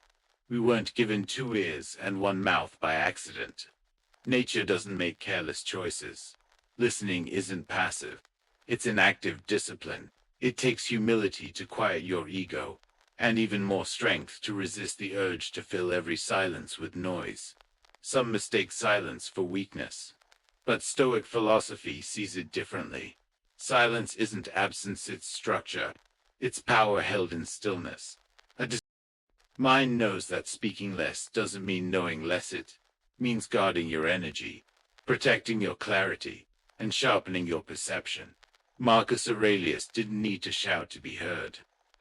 We weren't given 2 ears and 1 mouth by accident. Nature doesn't make careless choices. Listening isn't passive. It's an active discipline. It takes humility to quiet your ego, and even more strength to resist the urge to fill every silence with noise. Some mistake silence for weakness, but Stoic philosophy sees it differently. Silence isn't absence, it's structure. It's power held in stillness. Mind knows that speaking less doesn't mean knowing less. It means guarding your energy, protecting your clarity, and sharpening your perception. Marcus Aurelius didn't need to shout to be heard.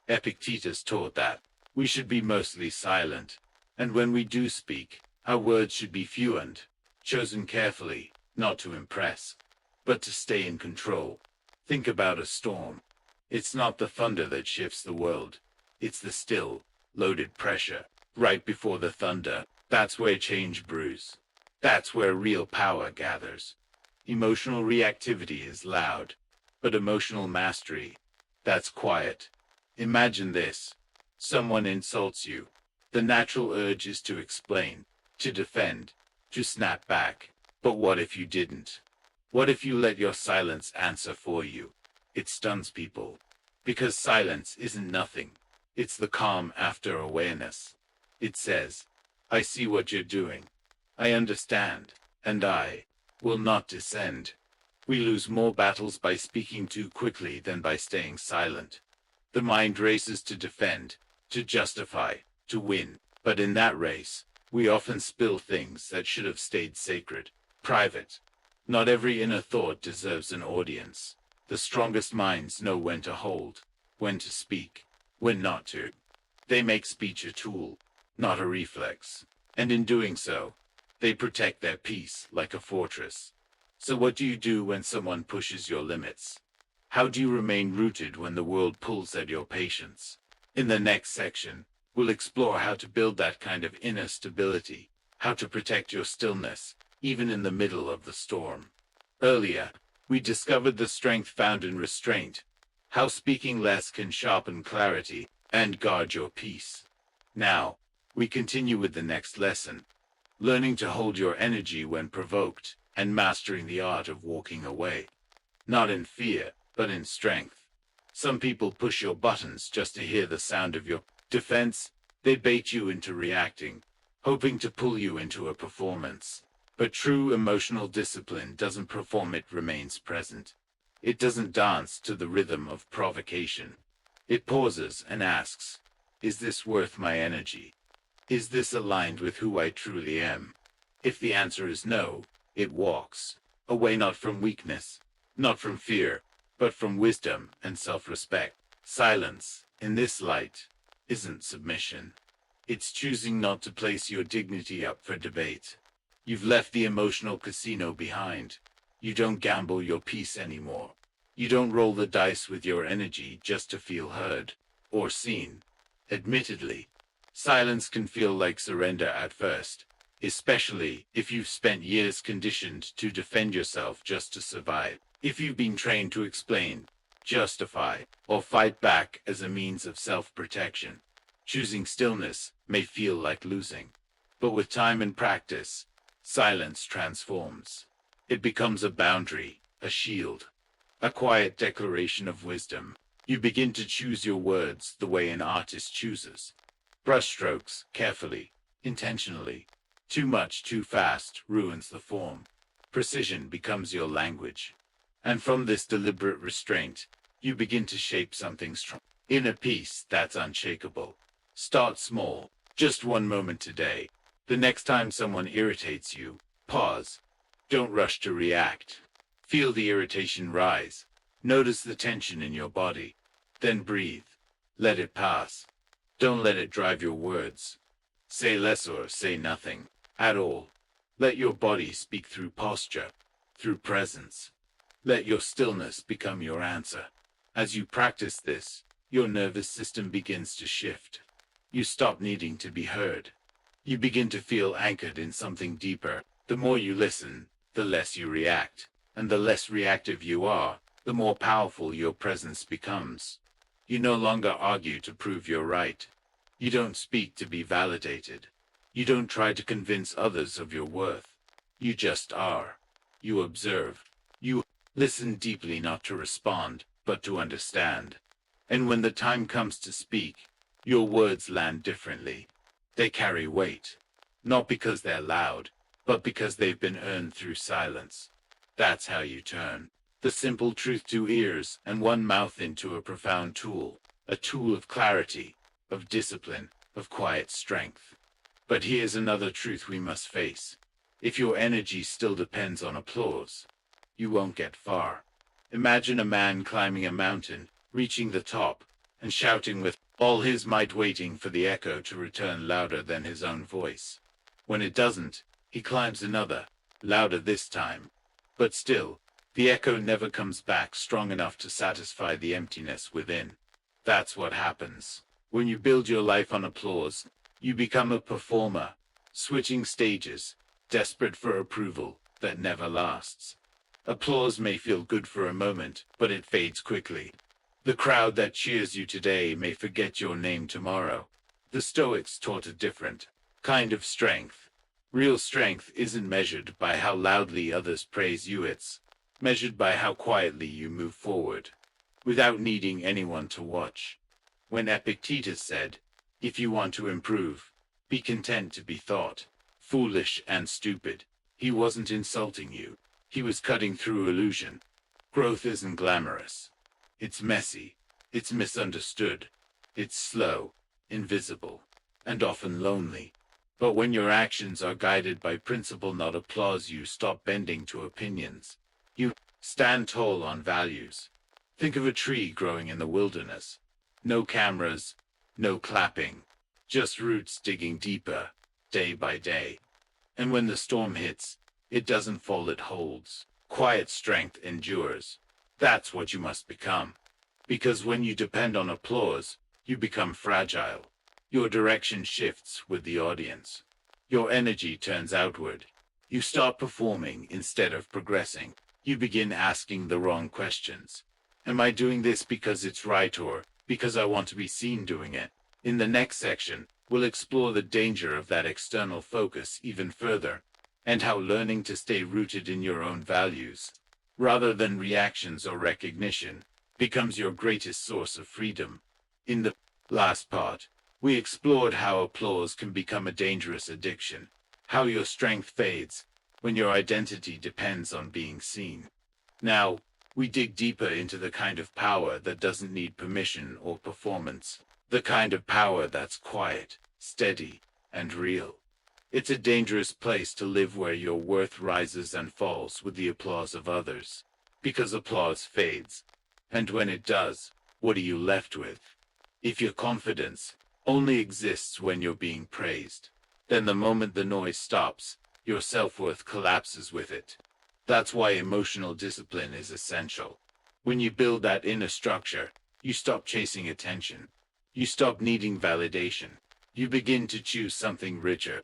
Epictetus taught that We should be mostly silent. And when we do speak, our words should be few and chosen carefully, not to impress, but to stay in control. Think about a storm. It's not the thunder that shifts the world. It's the still, loaded pressure right before the thunder. That's where change brews. That's where real power gathers. Emotional reactivity is loud, but emotional mastery, that's quiet. Imagine this. Someone insults you. The natural urge is to explain, to defend, to snap back. But what if you didn't? What if you let your silence answer for you? It stuns people. Because silence isn't nothing. It's the calm after awareness. It says, I see what you're doing. I understand. And I will not descend. We lose more battles by speaking too quickly than by staying silent. The mind races to defend, to justify, to win. But in that race, we often spill things that should have stayed sacred, private. Not every inner thought deserves an audience. The strongest minds know when to hold, when to speak, when not to. They make speech a tool, not a reflex. And in doing so, they protect their peace like a fortress. So what do you do when someone pushes your limits? How do you remain rooted when the world pulls at your patience? In the next section, we'll explore how to build that kind of inner stability, how to protect your stillness, even in the middle of the storm. Earlier, we discovered the strength found in restraint, how speaking less can sharpen clarity and guard your peace. Now, we continue with the next lesson, learning to hold your energy when provoked and mastering the art of walking away. Not in fear, but in strength. Some people push your buttons just to hear the sound of your defense. They bait you into reacting, hoping to pull you into a performance. But true emotional discipline doesn't perform, it remains present. It doesn't dance to the rhythm of provocation. It pauses and asks, is this worth my energy? Is this aligned with who I truly am? If the answer is no, it walks away, not from weakness, not from fear, but from wisdom and self-respect. Silence, in this light, isn't submission. It's choosing not to place your dignity up for debate. You've left the emotional casino behind. You don't gamble your peace anymore. You don't roll the dice with your energy just to feel heard or seen. Admittedly, silence can feel like surrender at first, especially if you've spent years conditioned to defend yourself just to survive. If you've been trained to explain, justify, or fight back as a means of self-protection, choosing stillness may feel like losing. But with time and practice, silence transforms. It becomes a boundary, a shield, a quiet declaration of wisdom. You begin to choose your words the way an artist chooses. Brushstrokes, carefully, intentionally. Too much, too fast, ruins the form. Precision becomes your language. And from this deliberate restraint, you begin to shape something strong. Inner peace that's unshakable. Start small, just one moment today. The next time someone irritates you, pause. Don't rush to react. Feel the irritation rise. Notice the tension in your body. Then breathe. Let it pass. Don't let it drive your words. Say less or say nothing at all. Let your body speak through posture, through presence. Let your stillness become your answer. As you practice this, your nervous system begins to shift. You stop needing to be heard. You begin to feel anchored in something deeper. The more you listen, the less you react. And the less reactive you are, the more powerful your presence becomes. You no longer argue to prove you're right. You don't speak to be validated. You don't try to convince others of your worth. You just are. You observe. You listen deeply, not to respond, but to understand. And when the time comes to speak, your words land differently. They carry weight. Not because they're loud, but because they've been earned through silence. That's how you turn the simple truth to ears and one mouth into a profound tool. A tool of clarity, of discipline, of quiet strength. But here's another truth we must face. If your energy still depends on applause, you won't get far. Imagine a man climbing a mountain, reaching the top, and shouting with all his might, waiting for the echo to return louder than his own voice. When it doesn't, he climbs another, louder this time. But still, the echo never comes back strong enough to satisfy the emptiness within. That's what happens. When you build your life on applause, you become a performer, switching stages, desperate for approval that never lasts. Applause may feel good for a moment, but it fades quickly. The crowd that cheers you today may forget your name tomorrow. The Stoics taught a different kind of strength. Real strength isn't measured by how loudly others praise you, it's measured by how quietly you move forward, without needing anyone to watch. When Epictetus said, "If you want to improve, be content to be thought foolish and stupid," he wasn't insulting you. He was cutting through illusion. Growth isn't glamorous. It's messy. It's misunderstood. It's slow, invisible, and often lonely. But when your actions are guided by principle, not applause, you stop bending to opinions. You stand tall on values. Think of a tree growing in the wilderness. No cameras, no clapping, just roots digging deeper, day by day. And when the storm hits, it doesn't fall, it holds. Quiet strength endures. That's what you must become. Because when you depend on applause, you become fragile. Your direction shifts with the audience. Your energy turns outward. You start performing instead of progressing. You begin asking the wrong questions. Am I doing this because it's right, or because I want to be seen doing it? In the next section, we'll explore the danger of that external focus even further, and how learning to stay rooted in your own values, rather than reactions or recognition, becomes your greatest source of freedom. In the last part, we explored how applause can become a dangerous addiction, how your strength fades when your identity depends on being seen. Now, we dig deeper into the kind of power that doesn't need permission or performance, the kind of power that's quiet, steady, and real. It's a dangerous place to live, where your worth rises and falls with the applause of others, because applause fades. And when it does, what are you left with? If your confidence only exists when you're being praised, then the moment the noise stops, your self-worth collapses with it. That's why emotional discipline is essential. When you build that inner structure, you stop chasing attention. You stop needing validation. You begin to choose something richer,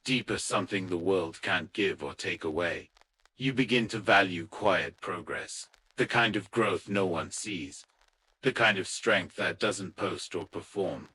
deeper, something the world can't give or take away. You begin to value quiet progress, the kind of growth no one sees, the kind of strength that doesn't post or perform.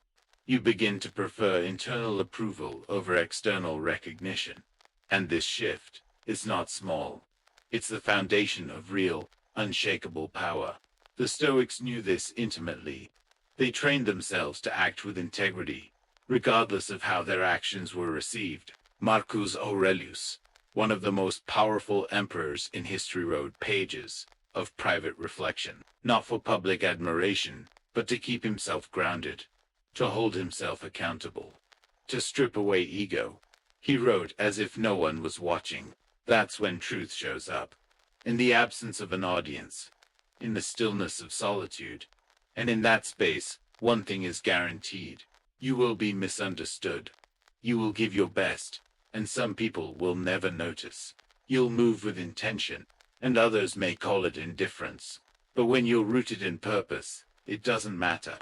You begin to prefer internal approval over external recognition. And this shift is not small. It's the foundation of real, unshakable power. The Stoics knew this intimately. They trained themselves to act with integrity, regardless of how their actions were received. Marcus Aurelius, one of the most powerful emperors in history, wrote pages of private reflection, not for public admiration, but to keep himself grounded, to hold himself accountable, to strip away ego. He wrote as if no one was watching. That's when truth shows up. In the absence of an audience, in the stillness of solitude. And in that space, one thing is guaranteed. You will be misunderstood. You will give your best, and some people will never notice. You'll move with intention, and others may call it indifference. But when you're rooted in purpose, it doesn't matter.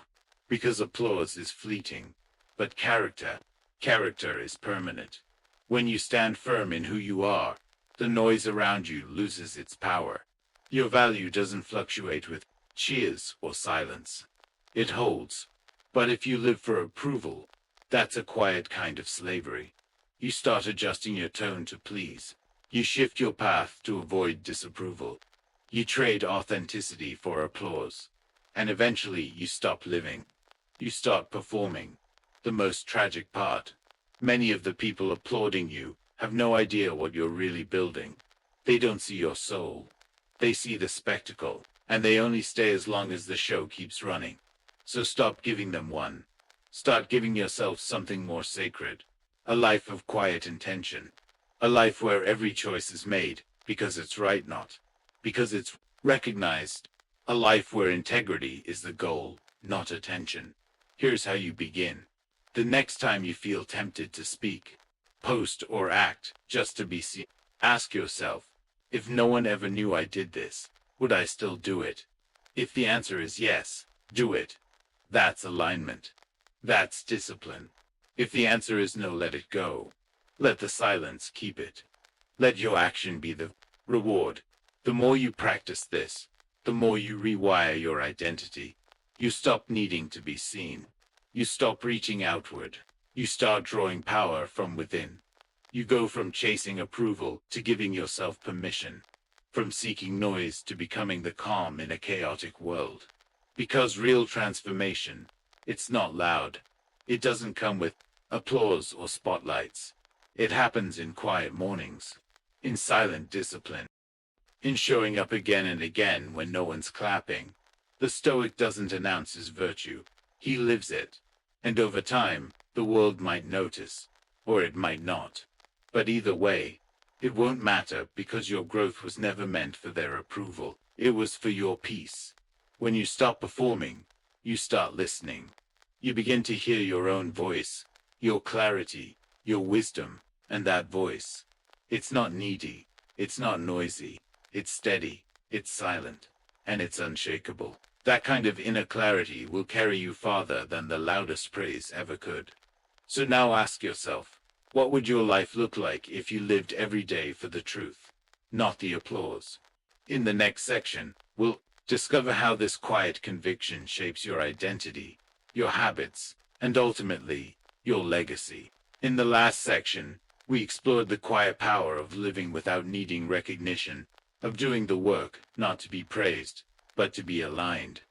Because applause is fleeting, but character is permanent. When you stand firm in who you are, the noise around you loses its power. Your value doesn't fluctuate with cheers or silence. It holds. But if you live for approval, that's a quiet kind of slavery. You start adjusting your tone to please. You shift your path to avoid disapproval. You trade authenticity for applause. And eventually you stop living. You start performing. The most tragic part: many of the people applauding you have no idea what you're really building. They don't see your soul. They see the spectacle, and they only stay as long as the show keeps running. So stop giving them one. Start giving yourself something more sacred. A life of quiet intention. A life where every choice is made because it's right, not because it's recognized. A life where integrity is the goal, not attention. Here's how you begin. The next time you feel tempted to speak, post, or act just to be seen, ask yourself, if no one ever knew I did this, would I still do it? If the answer is yes, do it. That's alignment. That's discipline. If the answer is no, let it go. Let the silence keep it. Let your action be the reward. The more you practice this, the more you rewire your identity. You stop needing to be seen. You stop reaching outward. You start drawing power from within. You go from chasing approval to giving yourself permission. From seeking noise to becoming the calm in a chaotic world. Because real transformation, it's not loud. It doesn't come with applause or spotlights. It happens in quiet mornings, in silent discipline, in showing up again and again when no one's clapping. The Stoic doesn't announce his virtue, he lives it. And over time, the world might notice, or it might not. But either way, it won't matter because your growth was never meant for their approval. It was for your peace. When you stop performing, you start listening. You begin to hear your own voice, your clarity, your wisdom, and that voice. It's not needy, it's not noisy, it's steady, it's silent, and it's unshakable. That kind of inner clarity will carry you farther than the loudest praise ever could. So now ask yourself, what would your life look like if you lived every day for the truth, not the applause? In the next section, we'll discover how this quiet conviction shapes your identity, your habits, and ultimately, your legacy. In the last section, we explored the quiet power of living without needing recognition, of doing the work not to be praised, but to be aligned.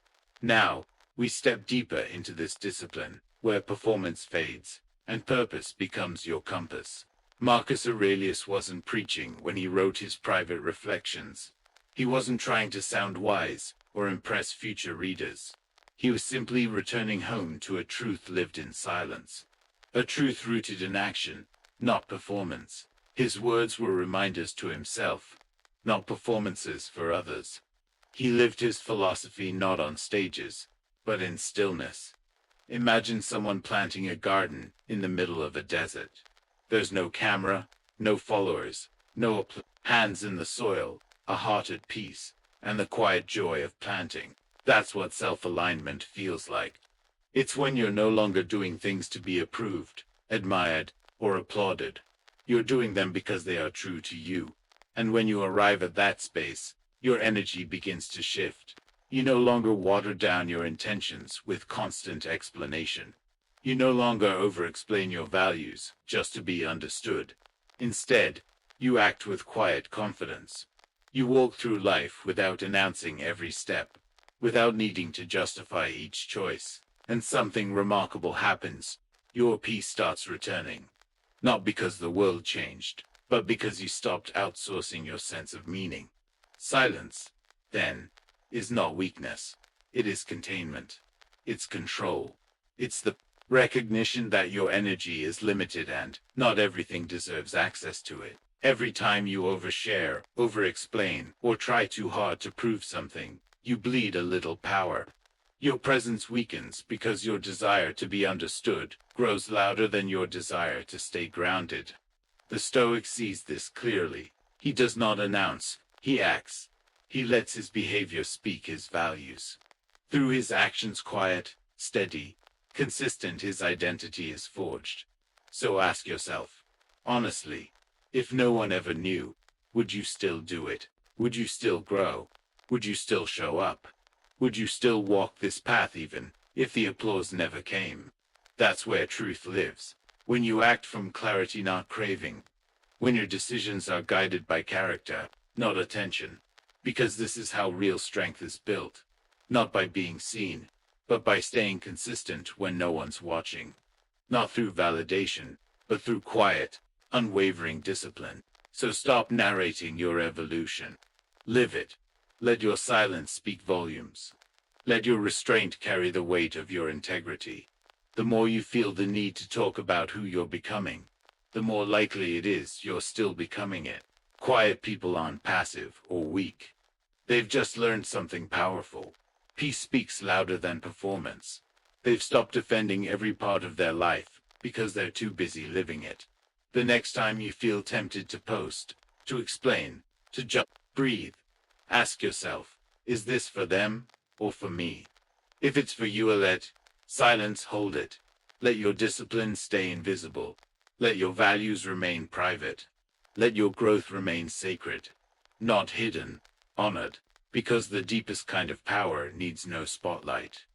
Now, we step deeper into this discipline, where performance fades, and purpose becomes your compass. Marcus Aurelius wasn't preaching when he wrote his private reflections. He wasn't trying to sound wise or impress future readers. He was simply returning home to a truth lived in silence. A truth rooted in action, not performance. His words were reminders to himself, not performances for others. He lived his philosophy not on stages, but in stillness. Imagine someone planting a garden in the middle of a desert. There's no camera, no followers, no hands in the soil, a heart at peace, and the quiet joy of planting. That's what self-alignment feels like. It's when you're no longer doing things to be approved, admired, or applauded. You're doing them because they are true to you. And when you arrive at that space, your energy begins to shift. You no longer water down your intentions with constant explanation. You no longer over-explain your values just to be understood. Instead, you act with quiet confidence. You walk through life without announcing every step, without needing to justify each choice. And something remarkable happens. Your peace starts returning. Not because the world changed, but because you stopped outsourcing your sense of meaning. Silence, then, is not weakness. It is containment. It's control. It's the recognition that your energy is limited and not everything deserves access to it. Every time you overshare, over-explain, or try too hard to prove something, you bleed a little power. Your presence weakens because your desire to be understood grows louder than your desire to stay grounded. The Stoic sees this clearly. He does not announce, he acts. He lets his behavior speak his values. Through his actions quiet, steady, consistent, his identity is forged. So ask yourself, honestly, if no one ever knew, would you still do it? Would you still grow? Would you still show up? Would you still walk this path even if the applause never came? That's where truth lives. When you act from clarity, not craving. When your decisions are guided by character, not attention. Because this is how real strength is built. Not by being seen, but by staying consistent when no one's watching. Not through validation, but through quiet, unwavering discipline. So stop narrating your evolution. Live it. Let your silence speak volumes. Let your restraint carry the weight of your integrity. The more you feel the need to talk about who you're becoming, the more likely it is you're still becoming it. Quiet people aren't passive or weak. They've just learned something powerful. Peace speaks louder than performance. They've stopped defending every part of their life because they're too busy living it. The next time you feel tempted to post, to explain, to just breathe, ask yourself, is this for them or for me? If it's for you, let silence hold it. Let your discipline stay invisible. Let your values remain private. Let your growth remain sacred, not hidden, honored, because the deepest kind of power needs no spotlight.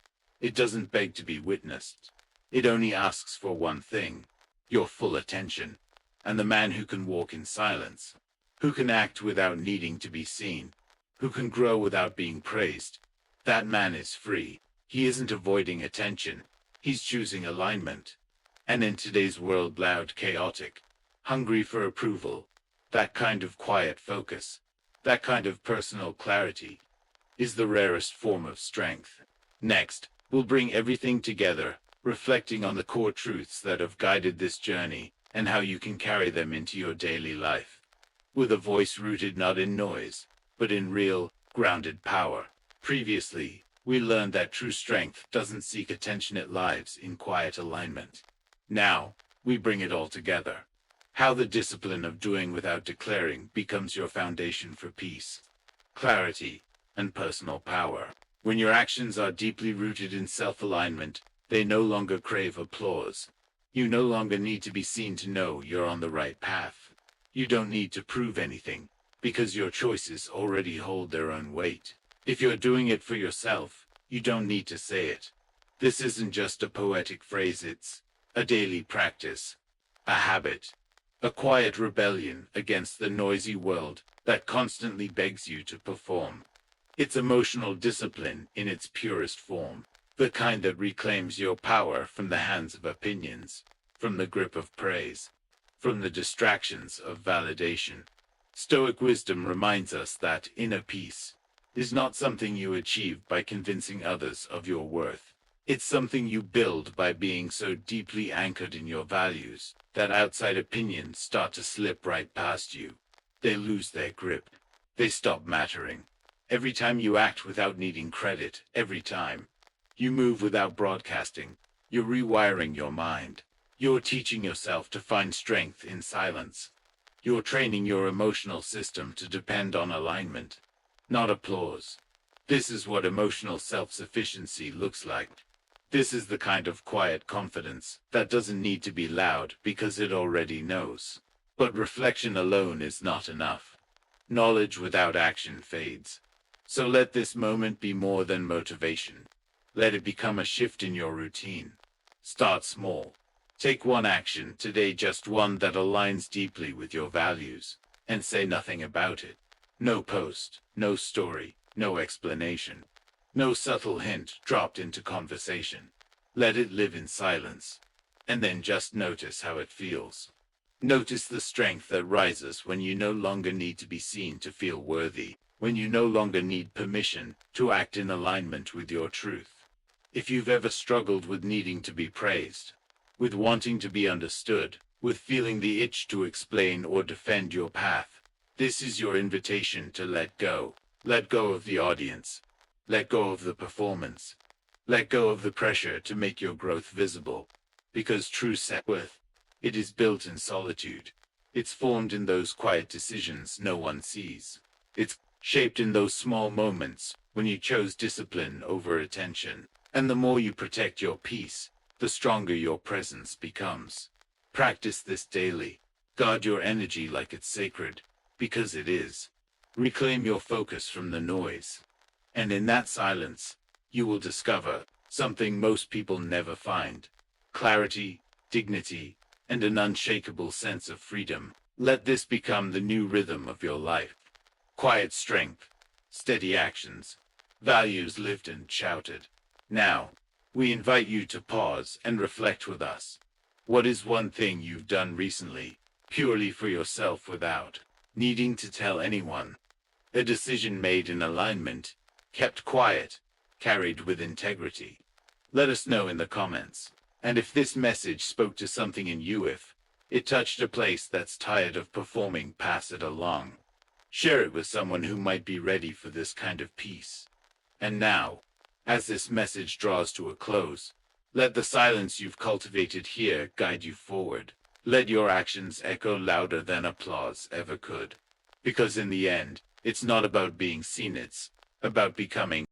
It doesn't beg to be witnessed. It only asks for one thing, your full attention. And the man who can walk in silence, who can act without needing to be seen, who can grow without being praised, that man is free. He isn't avoiding attention. He's choosing alignment. And in today's world, loud, chaotic, hungry for approval, that kind of quiet focus, that kind of personal clarity, is the rarest form of strength. Next, we'll bring everything together, reflecting on the core truths that have guided this journey and how you can carry them into your daily life, with a voice rooted not in noise, but in real, grounded power. Previously, we learned that true strength doesn't seek attention, it lives in quiet alignment. Now, we bring it all together. How the discipline of doing without declaring becomes your foundation for peace, clarity, and personal power. When your actions are deeply rooted in self-alignment, they no longer crave applause. You no longer need to be seen to know you're on the right path. You don't need to prove anything, because your choices already hold their own weight. If you're doing it for yourself, you don't need to say it. This isn't just a poetic phrase, it's a daily practice, a habit, a quiet rebellion against the noisy world that constantly begs you to perform. It's emotional discipline in its purest form, the kind that reclaims your power from the hands of opinions, from the grip of praise, from the distractions of validation. Stoic wisdom reminds us that inner peace is not something you achieve by convincing others of your worth. It's something you build by being so deeply anchored in your values that outside opinions start to slip right past you. They lose their grip. They stop mattering. Every time you act without needing credit, every time you move without broadcasting, you're rewiring your mind. You're teaching yourself to find strength in silence. You're training your emotional system to depend on alignment, not applause. This is what emotional self-sufficiency looks like. This is the kind of quiet confidence that doesn't need to be loud because it already knows. But reflection alone is not enough. Knowledge without action fades. So let this moment be more than motivation. Let it become a shift in your routine. Start small. Take one action today, just one that aligns deeply with your values, and say nothing about it. No post, no story, no explanation. No subtle hint dropped into conversation. Let it live in silence. And then just notice how it feels. Notice the strength that rises when you no longer need to be seen to feel worthy, when you no longer need permission to act in alignment with your truth. If you've ever struggled with needing to be praised, with wanting to be understood, with feeling the itch to explain or defend your path, this is your invitation to let go. Let go of the audience. Let go of the performance. Let go of the pressure to make your growth visible. Because true self-worth, it is built in solitude. It's formed in those quiet decisions no one sees. It's shaped in those small moments when you chose discipline over attention. And the more you protect your peace, the stronger your presence becomes. Practice this daily. Guard your energy like it's sacred, because it is. Reclaim your focus from the noise. And in that silence, you will discover something most people never find: clarity, dignity, and an unshakable sense of freedom. Let this become the new rhythm of your life. Quiet strength, steady actions, values lived and shouted. Now, we invite you to pause and reflect with us. What is one thing you've done recently, purely for yourself without needing to tell anyone? A decision made in alignment, kept quiet, carried with integrity. Let us know in the comments. And if this message spoke to something in you, if it touched a place that's tired of performing, pass it along. Share it with someone who might be ready for this kind of peace. And now, As this message draws to a close, let the silence you've cultivated here guide you forward. Let your actions echo louder than applause ever could. Because in the end, it's not about being seen, it's about becoming